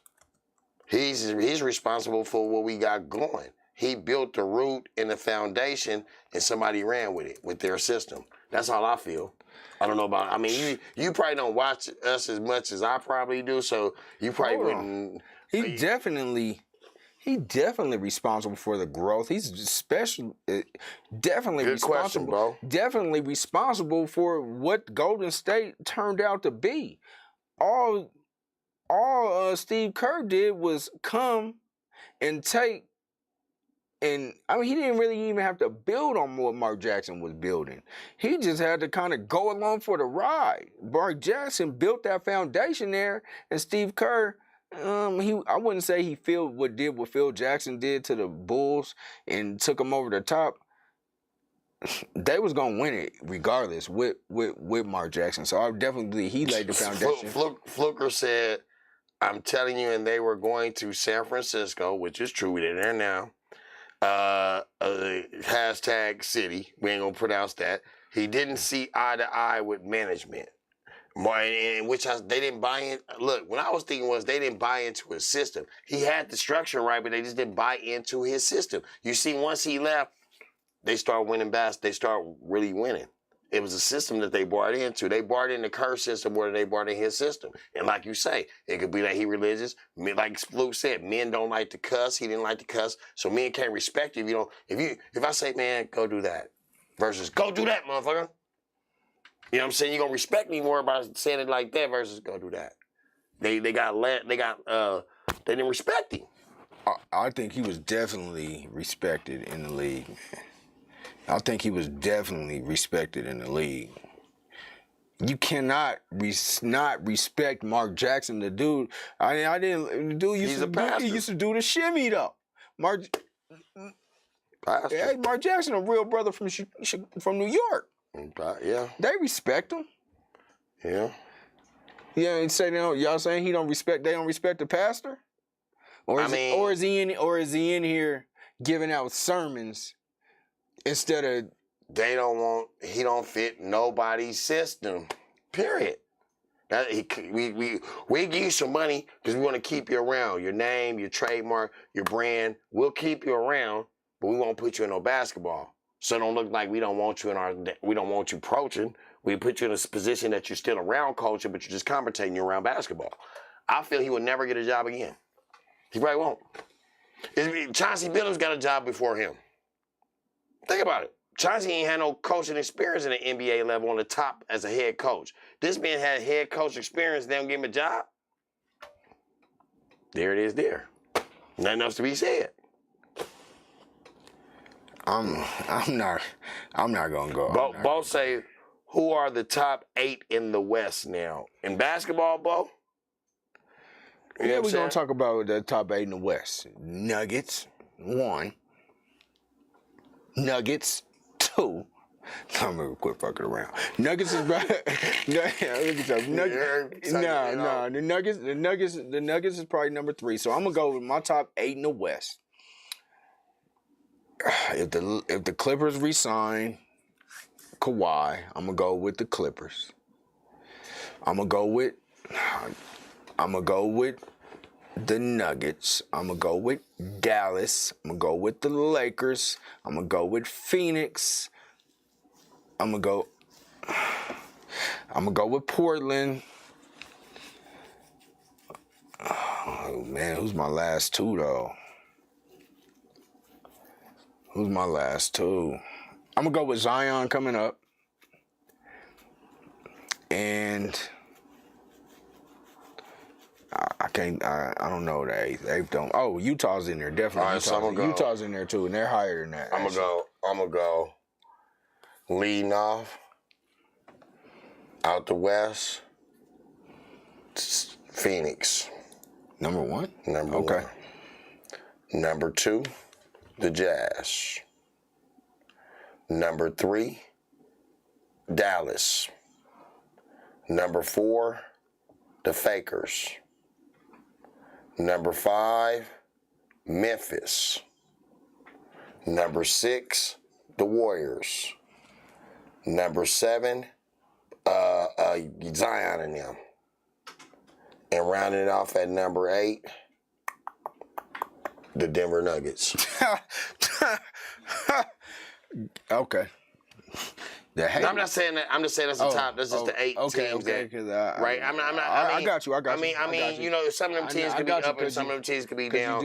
He's responsible for what we got going. He built the root and the foundation, and somebody ran with it, with their system. That's all I feel. I don't know about, I mean, you probably don't watch us as much as I probably do, so you probably wouldn't. He definitely responsible for the growth. He's definitely Good responsible. question, bro. Definitely responsible for what Golden State turned out to be. All Steve Kerr did was come and take, and I mean he didn't really even have to build on what Mark Jackson was building. He just had to kind of go along for the ride. Mark Jackson built that foundation there, and Steve Kerr I wouldn't say he did what Phil Jackson did to the Bulls and took them over the top. They was gonna win it regardless with Mark Jackson. So I definitely believe he laid the foundation. Fluker said, "I'm telling you," and they were going to San Francisco, which is true. They're there now. Hashtag city. We ain't gonna pronounce that. He didn't see eye to eye with management. They didn't buy in. Look, what I was thinking was they didn't buy into his system. He had the structure right, but they just didn't buy into his system. You see, once he left, they start winning They start really winning. It was a system that they bought into. They bought in the Kerr system more than they bought in his system. And like you say, it could be that he religious. Like Luke said, men don't like to cuss. He didn't like to cuss. So men can't respect you if you don't. If I say, man, go do that, versus go do that, motherfucker. You know what I'm saying? You're going to respect me more by saying it like that versus go do that. They didn't respect him. I think he was definitely respected in the league. I think he was definitely respected in the league. You cannot not respect Mark Jackson, the dude. The dude used to do the shimmy though. Mark Jackson, a real brother from New York. Yeah. They respect him. Yeah. Yeah, and say y'all saying they don't respect the pastor? Or is he in here giving out sermons instead of he don't fit nobody's system. Period. We give you some money because we want to keep you around. Your name, your trademark, your brand. We'll keep you around, but we won't put you in no basketball. So it don't look like we don't want you approaching. We put you in a position that you're still around culture, but you're just commentating you're around basketball. I feel he will never get a job again. He probably won't. Chauncey Billups got a job before him. Think about it. Chauncey ain't had no coaching experience in the NBA level on the top as a head coach. This man had head coach experience. They don't give him a job. There it is. There. Nothing else to be said. I'm not gonna go. Bo say, who are the top 8 in the West now in basketball, Bo? Yeah, we're gonna talk about the top 8 in the West. Nuggets 1. Nuggets 2. I'm gonna quit fucking around. Nuggets is bad. The Nuggets is probably number 3. So I'm gonna go with my top 8 in the West. If the Clippers resign Kawhi, I'm gonna go with the Clippers. I'm gonna go with the Nuggets. I'm gonna go with Dallas. I'm gonna go with the Lakers. I'm gonna go with Phoenix. I'm gonna go with Portland. Oh man, who's my last 2 though? Who's my last 2? I'm gonna go with Zion coming up. And I don't know the 8th don't. Oh, Utah's in there, definitely. Right, Utah's in there too, and they're higher than that. I'm gonna go leading off out the West. Phoenix. Number 1? Number 1. Number 2, the Jazz. Number 3, Dallas. Number 4, the Fakers. Number 5, Memphis. Number 6, the Warriors. Number 7, Zion and them. And rounding it off at number 8, the Denver Nuggets. Okay. I'm not saying that. I'm just saying that's the top. That's just the 8 teams. Right. I got you. I mean, you know, some of them teams could be up and some of them teams could be down. I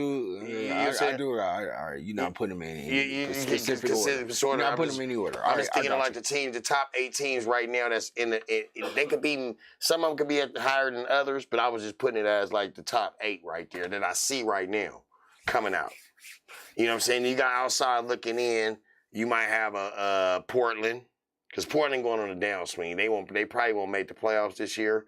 do. All right. You're not putting them in specific order. You're not putting them in any order. I'm just thinking of like the top 8 teams right now. That's in the. They could be. Some of them could be higher than others, but I was just putting it as like the top 8 right there that I see right now coming out. You know what I'm saying? You got outside looking in. You might have a Portland. Because Portland going on a downswing. They probably won't make the playoffs this year.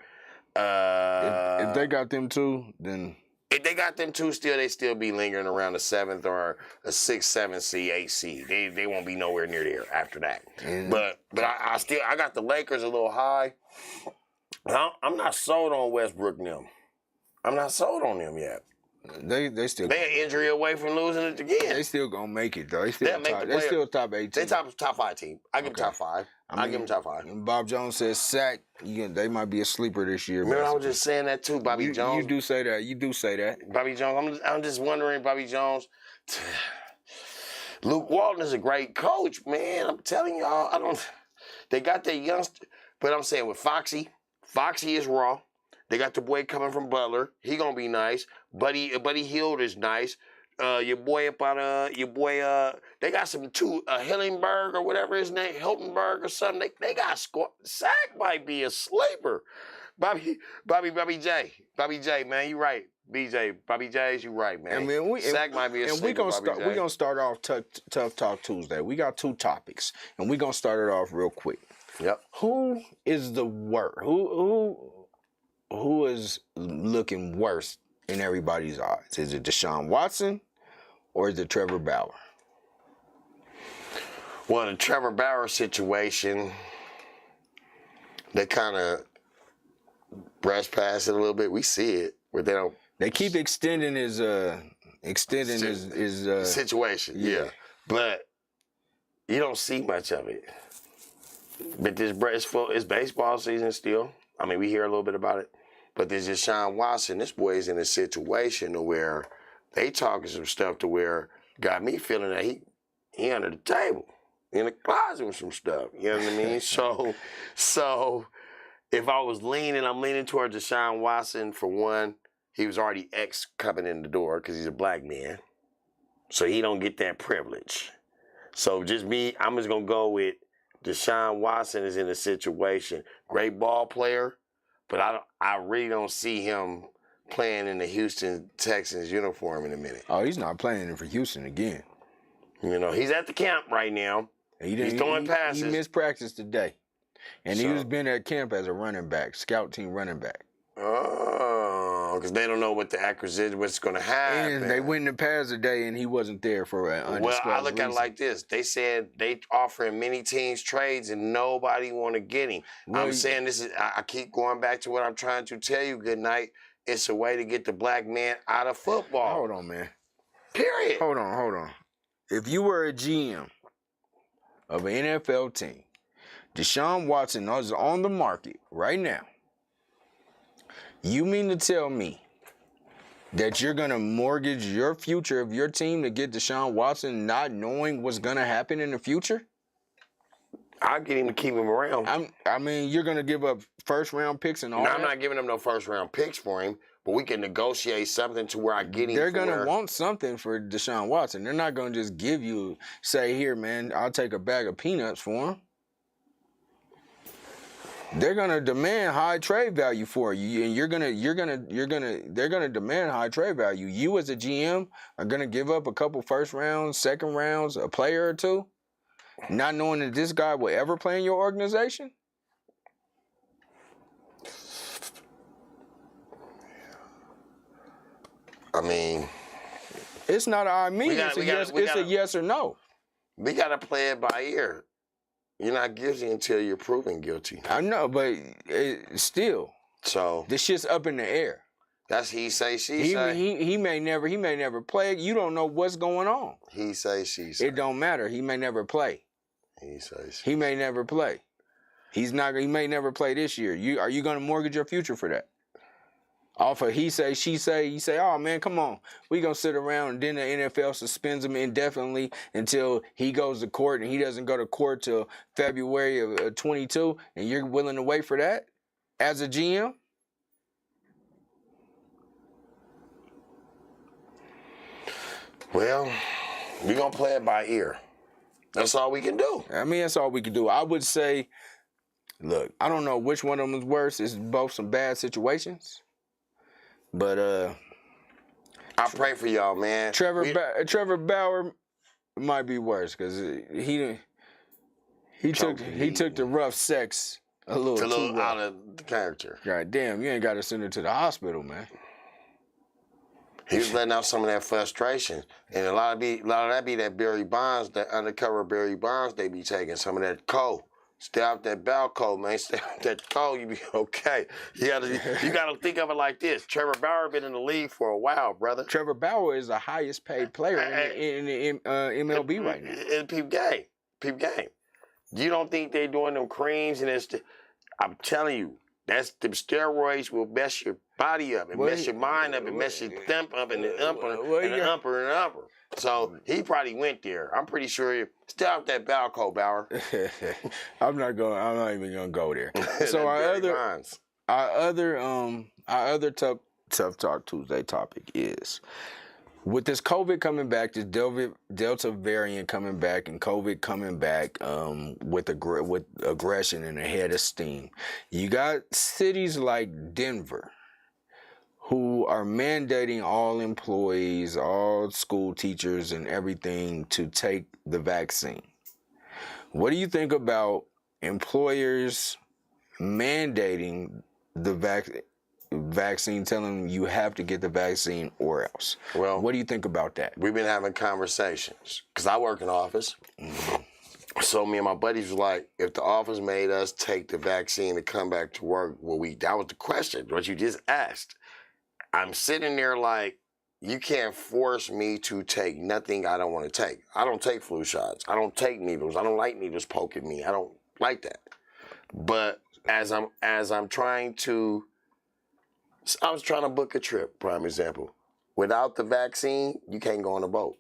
If they got them too, then if they got them two still, they still be lingering around the 7th or a 6th, 7th seed, 8th seed. They won't be nowhere near there after that. But I got the Lakers a little high. I'm not sold on Westbrook and them. I'm not sold on them yet. They still They're an injury away from losing it again. They still gonna make it though. They still top 18. They top 5 team. I give them top 5. I give them top 5. Bob Jones says sack. They might be a sleeper this year. Remember, I was just saying that too, Bobby Jones. You do say that. Bobby Jones. I'm just wondering, Bobby Jones. Luke Walton is a great coach, man. I'm telling y'all, They got their youngster, but I'm saying with Foxy is raw. They got the boy coming from Butler. He gonna be nice. Buddy Hield is nice. Your boy they got some Hillenberg or whatever his name, Hiltonberg or something. They got score. Sack might be a sleeper. Bobby J, man, you right. Bobby J's, you right, man. Sack might be a sleeper. We're gonna start off Tough Talk Tuesday. We got 2 topics, and we're gonna start it off real quick. Yep. Who is the worst? Who is looking worse in everybody's eyes? Is it Deshaun Watson or is it Trevor Bauer? Well, the Trevor Bauer situation, they kind of brush past it a little bit. We see it where they don't. They keep extending his situation. Yeah, but you don't see much of it. But it's baseball season still. I mean, we hear a little bit about it. But there's Deshaun Watson. This boy is in a situation where they talking some stuff to where got me feeling that he under the table, in the closet with some stuff. You know what I mean? So if I was I'm leaning towards Deshaun Watson for one. He was already coming in the door because he's a black man. So he don't get that privilege. So just me, I'm just going to go with Deshaun Watson is in a situation. Great ball player. But I really don't see him playing in the Houston Texans uniform in a minute. Oh, he's not playing for Houston again. You know, he's at the camp right now. He's throwing passes. He missed practice today. And he was been at camp as a running back, scout team running back. Oh, because they don't know what the acquisition, what's going to happen. And they went in the pads today, and he wasn't there for an undisclosed Well, I look at it reason. like this. They said they offering many teams trades, and nobody want to get him. Well, I'm saying this is. I keep going back to what I'm trying to tell you. Good night. It's a way to get the black man out of football. Hold on, man. Period. Hold on. If you were a GM of an NFL team, Deshaun Watson is on the market right now. You mean to tell me that you're going to mortgage your future of your team to get Deshaun Watson not knowing what's going to happen in the future? I'll get him to keep him around. I mean, you're going to give up first-round picks and all that? I'm not giving them no first-round picks for him, but we can negotiate something to where I get him. They're going to want something for Deshaun Watson. They're not going to just give you, say, here, man, I'll take a bag of peanuts for him. They're gonna demand high trade value for you, and they're gonna demand high trade value. You as a GM are gonna give up a couple first rounds, second rounds, a player or two, not knowing that this guy will ever play in your organization. I mean, it's not it's a yes or no. We gotta play it by ear. You're not guilty until you're proven guilty. I know, but still. So this shit's up in the air. That's he say, she say. He may never play. You don't know what's going on. He say, she say. It don't matter. He may never play. He say, she He may never play. He may never play this year. Are you gonna mortgage your future for that? Off of he say, she say, you say, oh man, come on. We gonna sit around and then the NFL suspends him indefinitely until he goes to court, and he doesn't go to court till February of 22, and you're willing to wait for that as a GM? Well, we're gonna play it by ear. That's all we can do. I mean, that's all we can do. I would say, look, I don't know which one of them is worse. It's both some bad situations. But I pray for y'all, man. Trevor Bauer might be worse because he took the rough sex a little too out of the character. God damn, you ain't got to send her to the hospital, man. He was letting out some of that frustration, and a lot of that be that Barry Bonds, that undercover Barry Bonds they be taking, some of that coke. Stay out that bowel coat, man. Stay out that coat, you be okay. You gotta think of it like this. Trevor Bauer been in the league for a while, brother. Trevor Bauer is the highest paid player in the MLB right now. It's peep game. Peep game. You don't think they doing them creams and I'm telling you, them steroids will mess your body up and mess your mind up and mess your thump up and the umper. So he probably went there. I'm pretty sure. Stay out that bowel coat, Bauer. I'm not even gonna go there. So our other tough talk Tuesday topic is, with this COVID coming back, this Delta variant coming back, and COVID coming back with aggression and a head of steam. You got cities like Denver who are mandating all employees, all school teachers and everything to take the vaccine. What do you think about employers mandating the vaccine, telling them you have to get the vaccine or else? Well, what do you think about that? We've been having conversations, because I work in office. So me and my buddies was like, if the office made us take the vaccine to come back to work, that was the question, what you just asked. I'm sitting there like, you can't force me to take nothing I don't want to take. I don't take flu shots. I don't take needles. I don't like needles poking me. I don't like that. But as I'm trying to, I was trying to book a trip, prime example. Without the vaccine, you can't go on a boat.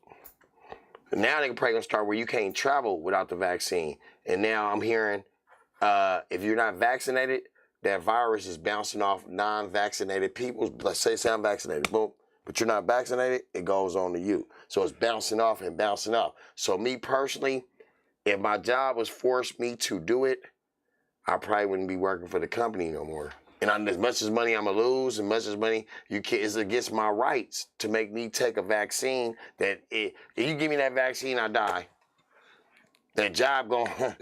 Now they're probably gonna start where you can't travel without the vaccine. And now I'm hearing, if you're not vaccinated, that virus is bouncing off non-vaccinated people. Let's say I'm vaccinated, boom. But you're not vaccinated, it goes on to you. So it's bouncing off and bouncing off. So me personally, if my job was forced me to do it, I probably wouldn't be working for the company no more. And as much as money I'm gonna lose, and much as money it's against my rights to make me take a vaccine that if you give me that vaccine, I die. The job gonna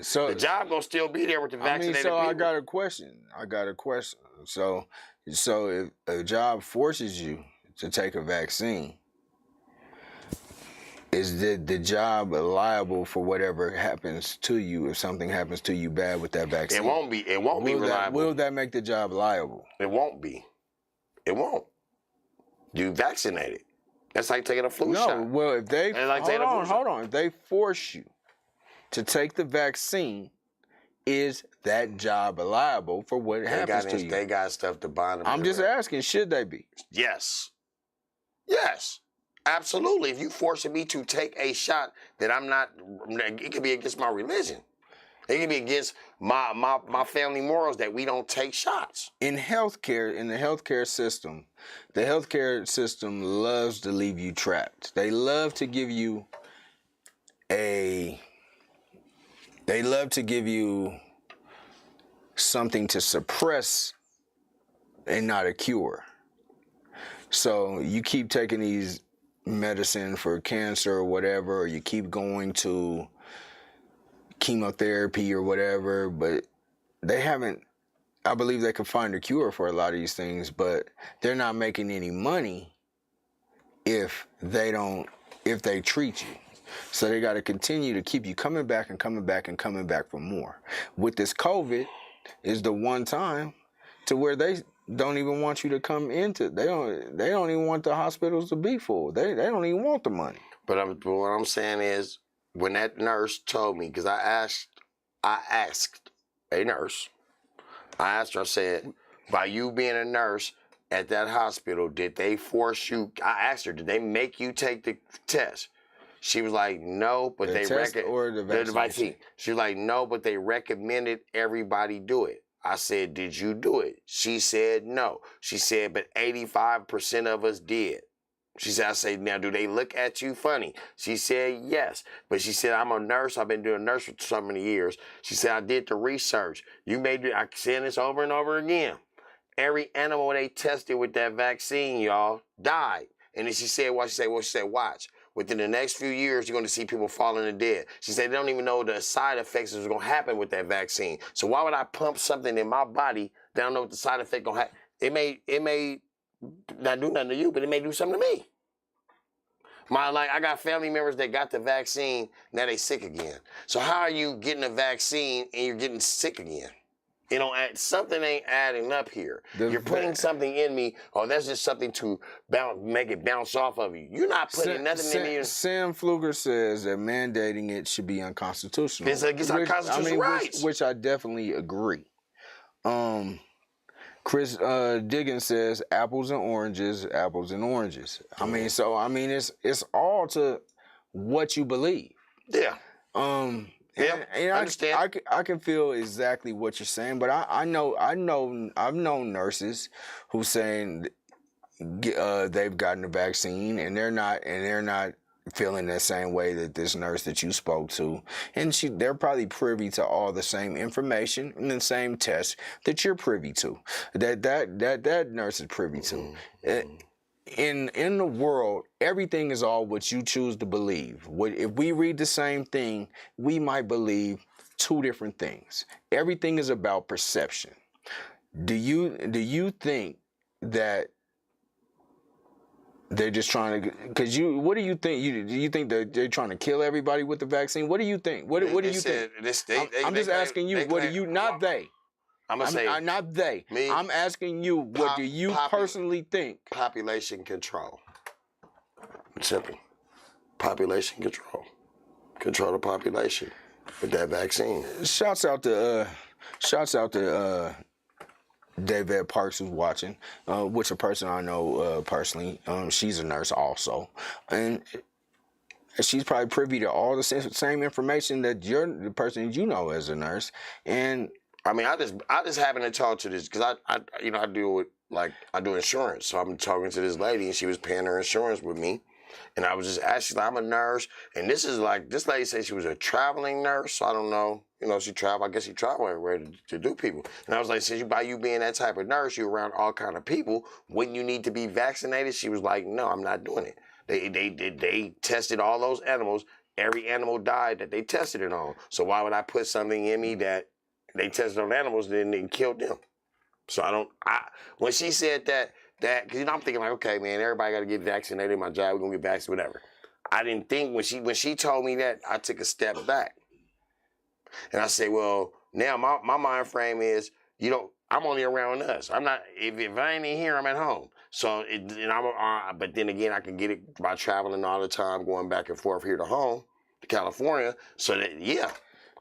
still be there with the vaccinated people. I got a question. So if a job forces you to take a vaccine, is the job liable for whatever happens to you if something happens to you bad with that vaccine? It won't be reliable. Will that make the job liable? It won't be. It won't. You vaccinated. That's like taking a flu shot. No, well, if they hold on. If they force you to take the vaccine, is that job liable for what happens to you? They got stuff to bind them. I'm just asking, should they be? Yes. Yes. Absolutely. If you forcing me to take a shot that I'm not, it could be against my religion. It could be against my family morals that we don't take shots. In the healthcare system loves to leave you trapped. They love to give you something to suppress and not a cure. So you keep taking these medicine for cancer or whatever, or you keep going to chemotherapy or whatever, but I believe they can find a cure for a lot of these things, but they're not making any money if they treat you. So they got to continue to keep you coming back and coming back and coming back for more. With this COVID, is the one time to where they don't even want you to come into. They don't even want the hospitals to be full. They don't even want the money. But what I'm saying is, when that nurse told me, because I asked a nurse, I said, by you being a nurse at that hospital, did they force you? I asked her, did they make you take the test? She was like, no, but the vaccine. She was like, no, but they recommended everybody do it. I said, did you do it? She said, no. She said, but 85% of us did. She said, I said, now, do they look at you funny? She said, yes. But she said, I'm a nurse. I've been doing nurse for so many years. She said, I did the research. I said this over and over again. Every animal they tested with that vaccine, y'all, died. And then she said, watch. Within the next few years, you're going to see people falling and dead. She said they don't even know the side effects that's going to happen with that vaccine. So why would I pump something in my body that I don't know what the side effect going to happen? It may not do nothing to you, but it may do something to me. I got family members that got the vaccine, now they sick again. So how are you getting a vaccine and you're getting sick again? You know, something ain't adding up here. You're putting something in me, or that's just something to make it bounce off of you. You're not putting nothing in me. Sam Pfluger says that mandating it should be unconstitutional. It's against our constitutional rights. Which I definitely agree. Chris Diggins says apples and oranges, apples and oranges. I mean, it's all to what you believe. Yeah. And I understand. I can feel exactly what you're saying, but I've known nurses who saying they've gotten the vaccine and they're not feeling the same way that this nurse that you spoke to, and they're probably privy to all the same information and the same tests that you're privy to, that nurse is privy to. In the world, everything is all what you choose to believe. If we read the same thing, we might believe two different things. Everything is about perception. Do you think that they're just trying to? What do you think? Do you think that they're trying to kill everybody with the vaccine? What do you think? What do you think? I'm just asking you. What do you? Not they. I'm not they. Me, I'm asking you, what do you personally think? Population control. Simple. Population control. Control the population with that vaccine. Shouts out to David Parks who's watching, which a person I know personally. She's a nurse also, and she's probably privy to all the same information that the person you know as a nurse. And I mean, I just happen to talk to this because I deal with, I do insurance. So I'm talking to this lady and she was paying her insurance with me. And I was just asking, I'm a nurse. And this lady said she was a traveling nurse. So I don't know. You know, I guess she traveled everywhere to do people. And I was like, since by you being that type of nurse, you're around all kind of people. Wouldn't you need to be vaccinated? She was like, no, I'm not doing it. They tested all those animals. Every animal died that they tested it on. So why would I put something in me that they tested on animals and then killed them? So when she said that, because I'm thinking like, okay, man, everybody got to get vaccinated. My job, we're going to get vaccinated, whatever. I didn't think when she told me that, I took a step back. And I said, well, now my mind frame is, I'm only around us. I'm not, if I ain't in here, I'm at home. So, but then again, I can get it by traveling all the time, going back and forth here to home, to California. So that, yeah,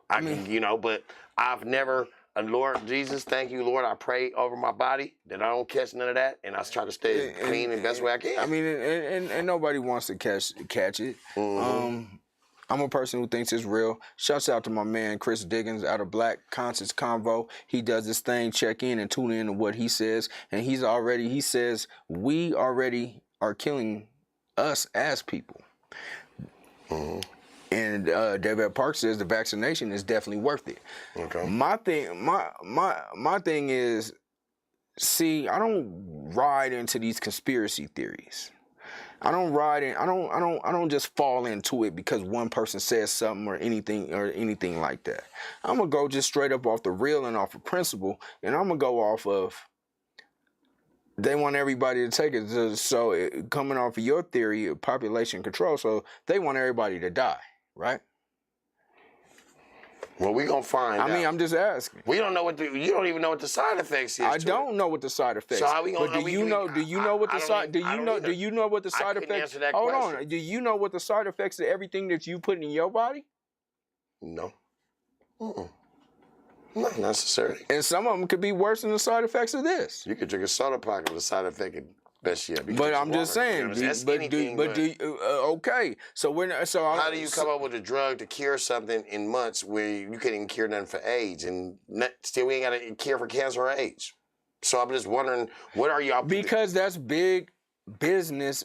I can, but I've never, Lord Jesus, thank you, Lord. I pray over my body that I don't catch none of that, and I try to stay clean the best way I can. I mean, and nobody wants to catch it. Mm-hmm. I'm a person who thinks it's real. Shouts out to my man Chris Diggins out of Black Conscious Convo. He does this thing, check in and tune in to what he says, and he says we already are killing us as people. Mm-hmm. And David Park says the vaccination is definitely worth it. Okay. My thing is, see, I don't ride into these conspiracy theories. I don't just fall into it because one person says something or anything like that. I'm gonna go just straight up off the real and off of principle, and I'm gonna go off of they want everybody to take it. So coming off of your theory of population control, so they want everybody to die. Right? Well, we're going to find out. I mean, I'm just asking. We don't know you don't even know what the side effects is. I don't know what the side effects are. So how we going to do you know what the side effects? Hold on. Do you know what the side effects of everything that you put in your body? No. Not necessarily. And some of them could be worse than the side effects of this. You could drink a soda pop with a side effect best yet. But I'm just saying. Okay. So we're not. So how do you come up with a drug to cure something in months where you couldn't even cure nothing for AIDS, and still we ain't got a cure for cancer or AIDS? So I'm just wondering, what are y'all? Because that's big business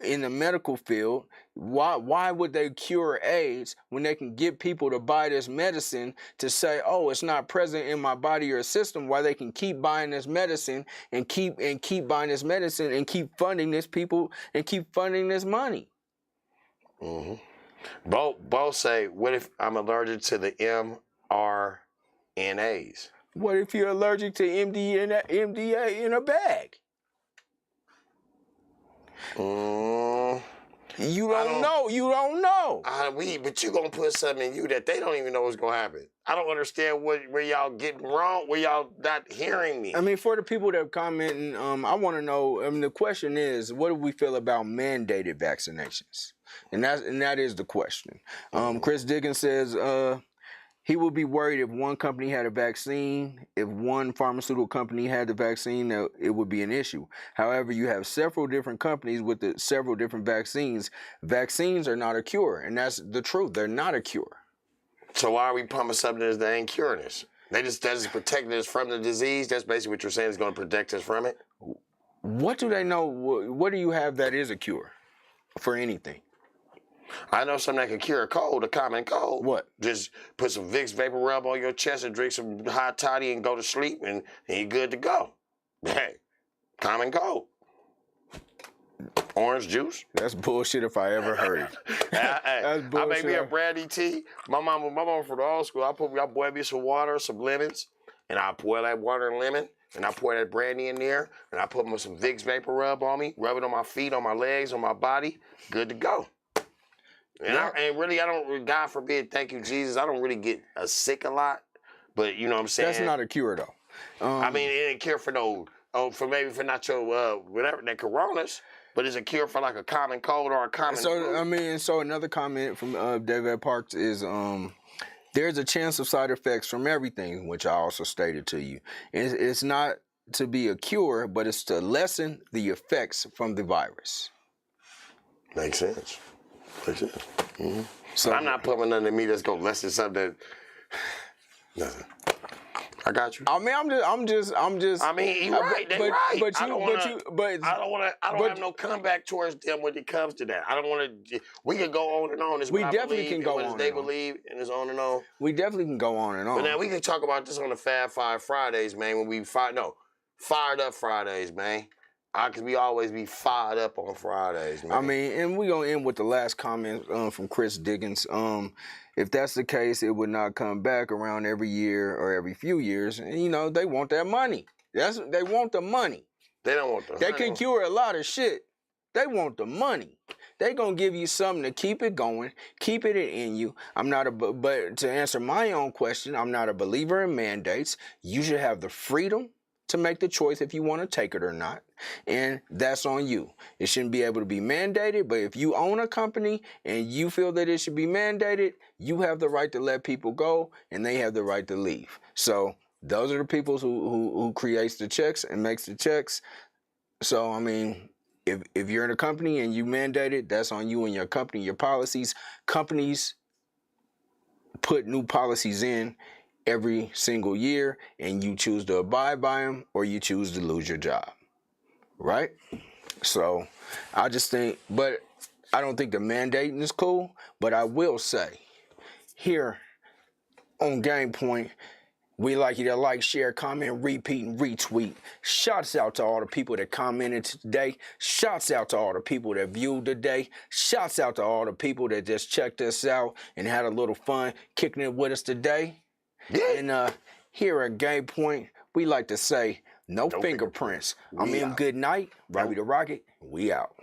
in the medical field. Why would they cure AIDS when they can get people to buy this medicine to say, oh, it's not present in my body or system? Why they can keep buying this medicine and keep buying this medicine and keep funding this people and keep funding this money? Mm-hmm. Both say, what if I'm allergic to the mRNAs? What if you're allergic to MDA in a bag? You don't know. You don't know. But you gonna put something in you that they don't even know what's gonna happen. I don't understand where y'all getting wrong, where y'all not hearing me. I mean, for the people that are commenting, I want to know. I mean, the question is, what do we feel about mandated vaccinations? And that is the question. Chris Dickens says he would be worried if one company had a vaccine. If one pharmaceutical company had the vaccine, it would be an issue. However, you have several different companies with several different vaccines. Vaccines are not a cure, and that's the truth. They're not a cure. So why are we pumping something that ain't curing us? That's just protecting us from the disease. That's basically what you're saying is going to protect us from it. What do they know? What do you have that is a cure for anything? I know something that can cure a cold, a common cold. What? Just put some Vicks Vapor Rub on your chest and drink some hot toddy and go to sleep, and you're good to go. Hey, common cold. Orange juice. That's bullshit if I ever heard it. That's bullshit. I make me a brandy tea. My mama from the old school, I boil me some water, some lemons, and I boil that water and lemon, and I pour that brandy in there, and I put some Vicks Vapor Rub on me, rub it on my feet, on my legs, on my body, good to go. And, I don't, God forbid, thank you, Jesus, I don't really get sick a lot, but you know what I'm saying? That's not a cure, though. I mean, it ain't cure for for not your, whatever, that coronas, but it's a cure for like a common cold or a common flu. So another comment from David Parks is, there's a chance of side effects from everything, which I also stated to you. It's not to be a cure, but it's to lessen the effects from the virus. Makes sense. Mm-hmm. So I'm not putting nothing in me that's gonna lessen something. Nothing. I got you. I mean, I'm just. I mean, you're right. They're right. But I don't have no comeback towards them when it comes to that. I don't want to. We can go on and on. We definitely can go on. What they believe, and it's on and on. We definitely can go on and on. But now we can talk about this on the Fab Five Fridays, man. When we fired up Fridays, man. Cause we always be fired up on Fridays, man. I mean, and we gonna end with the last comment from Chris Diggins. If that's the case, it would not come back around every year or every few years. And you know, they want that money. They want the money. They don't want the They can cure a lot of shit. They want the money. They gonna give you something to keep it going, keep it in you. But to answer my own question, I'm not a believer in mandates. You should have the freedom to make the choice if you want to take it or not. And that's on you. It shouldn't be able to be mandated, but if you own a company and you feel that it should be mandated, you have the right to let people go and they have the right to leave. So those are the people who creates the checks and makes the checks. So, I mean, if you're in a company and you mandate it, that's on you and your company, your policies. Companies put new policies in every single year, and you choose to abide by them or you choose to lose your job, right? So I just think, but I don't think the mandating is cool, but I will say here on Game Point, we like you to like, share, comment, repeat, and retweet. Shouts out to all the people that commented today. Shouts out to all the people that viewed today. Shouts out to all the people that just checked us out and had a little fun kicking it with us today. And here at Game Point, we like to say, no fingerprints. I'm in Good Night, Robbie the Rocket, we out.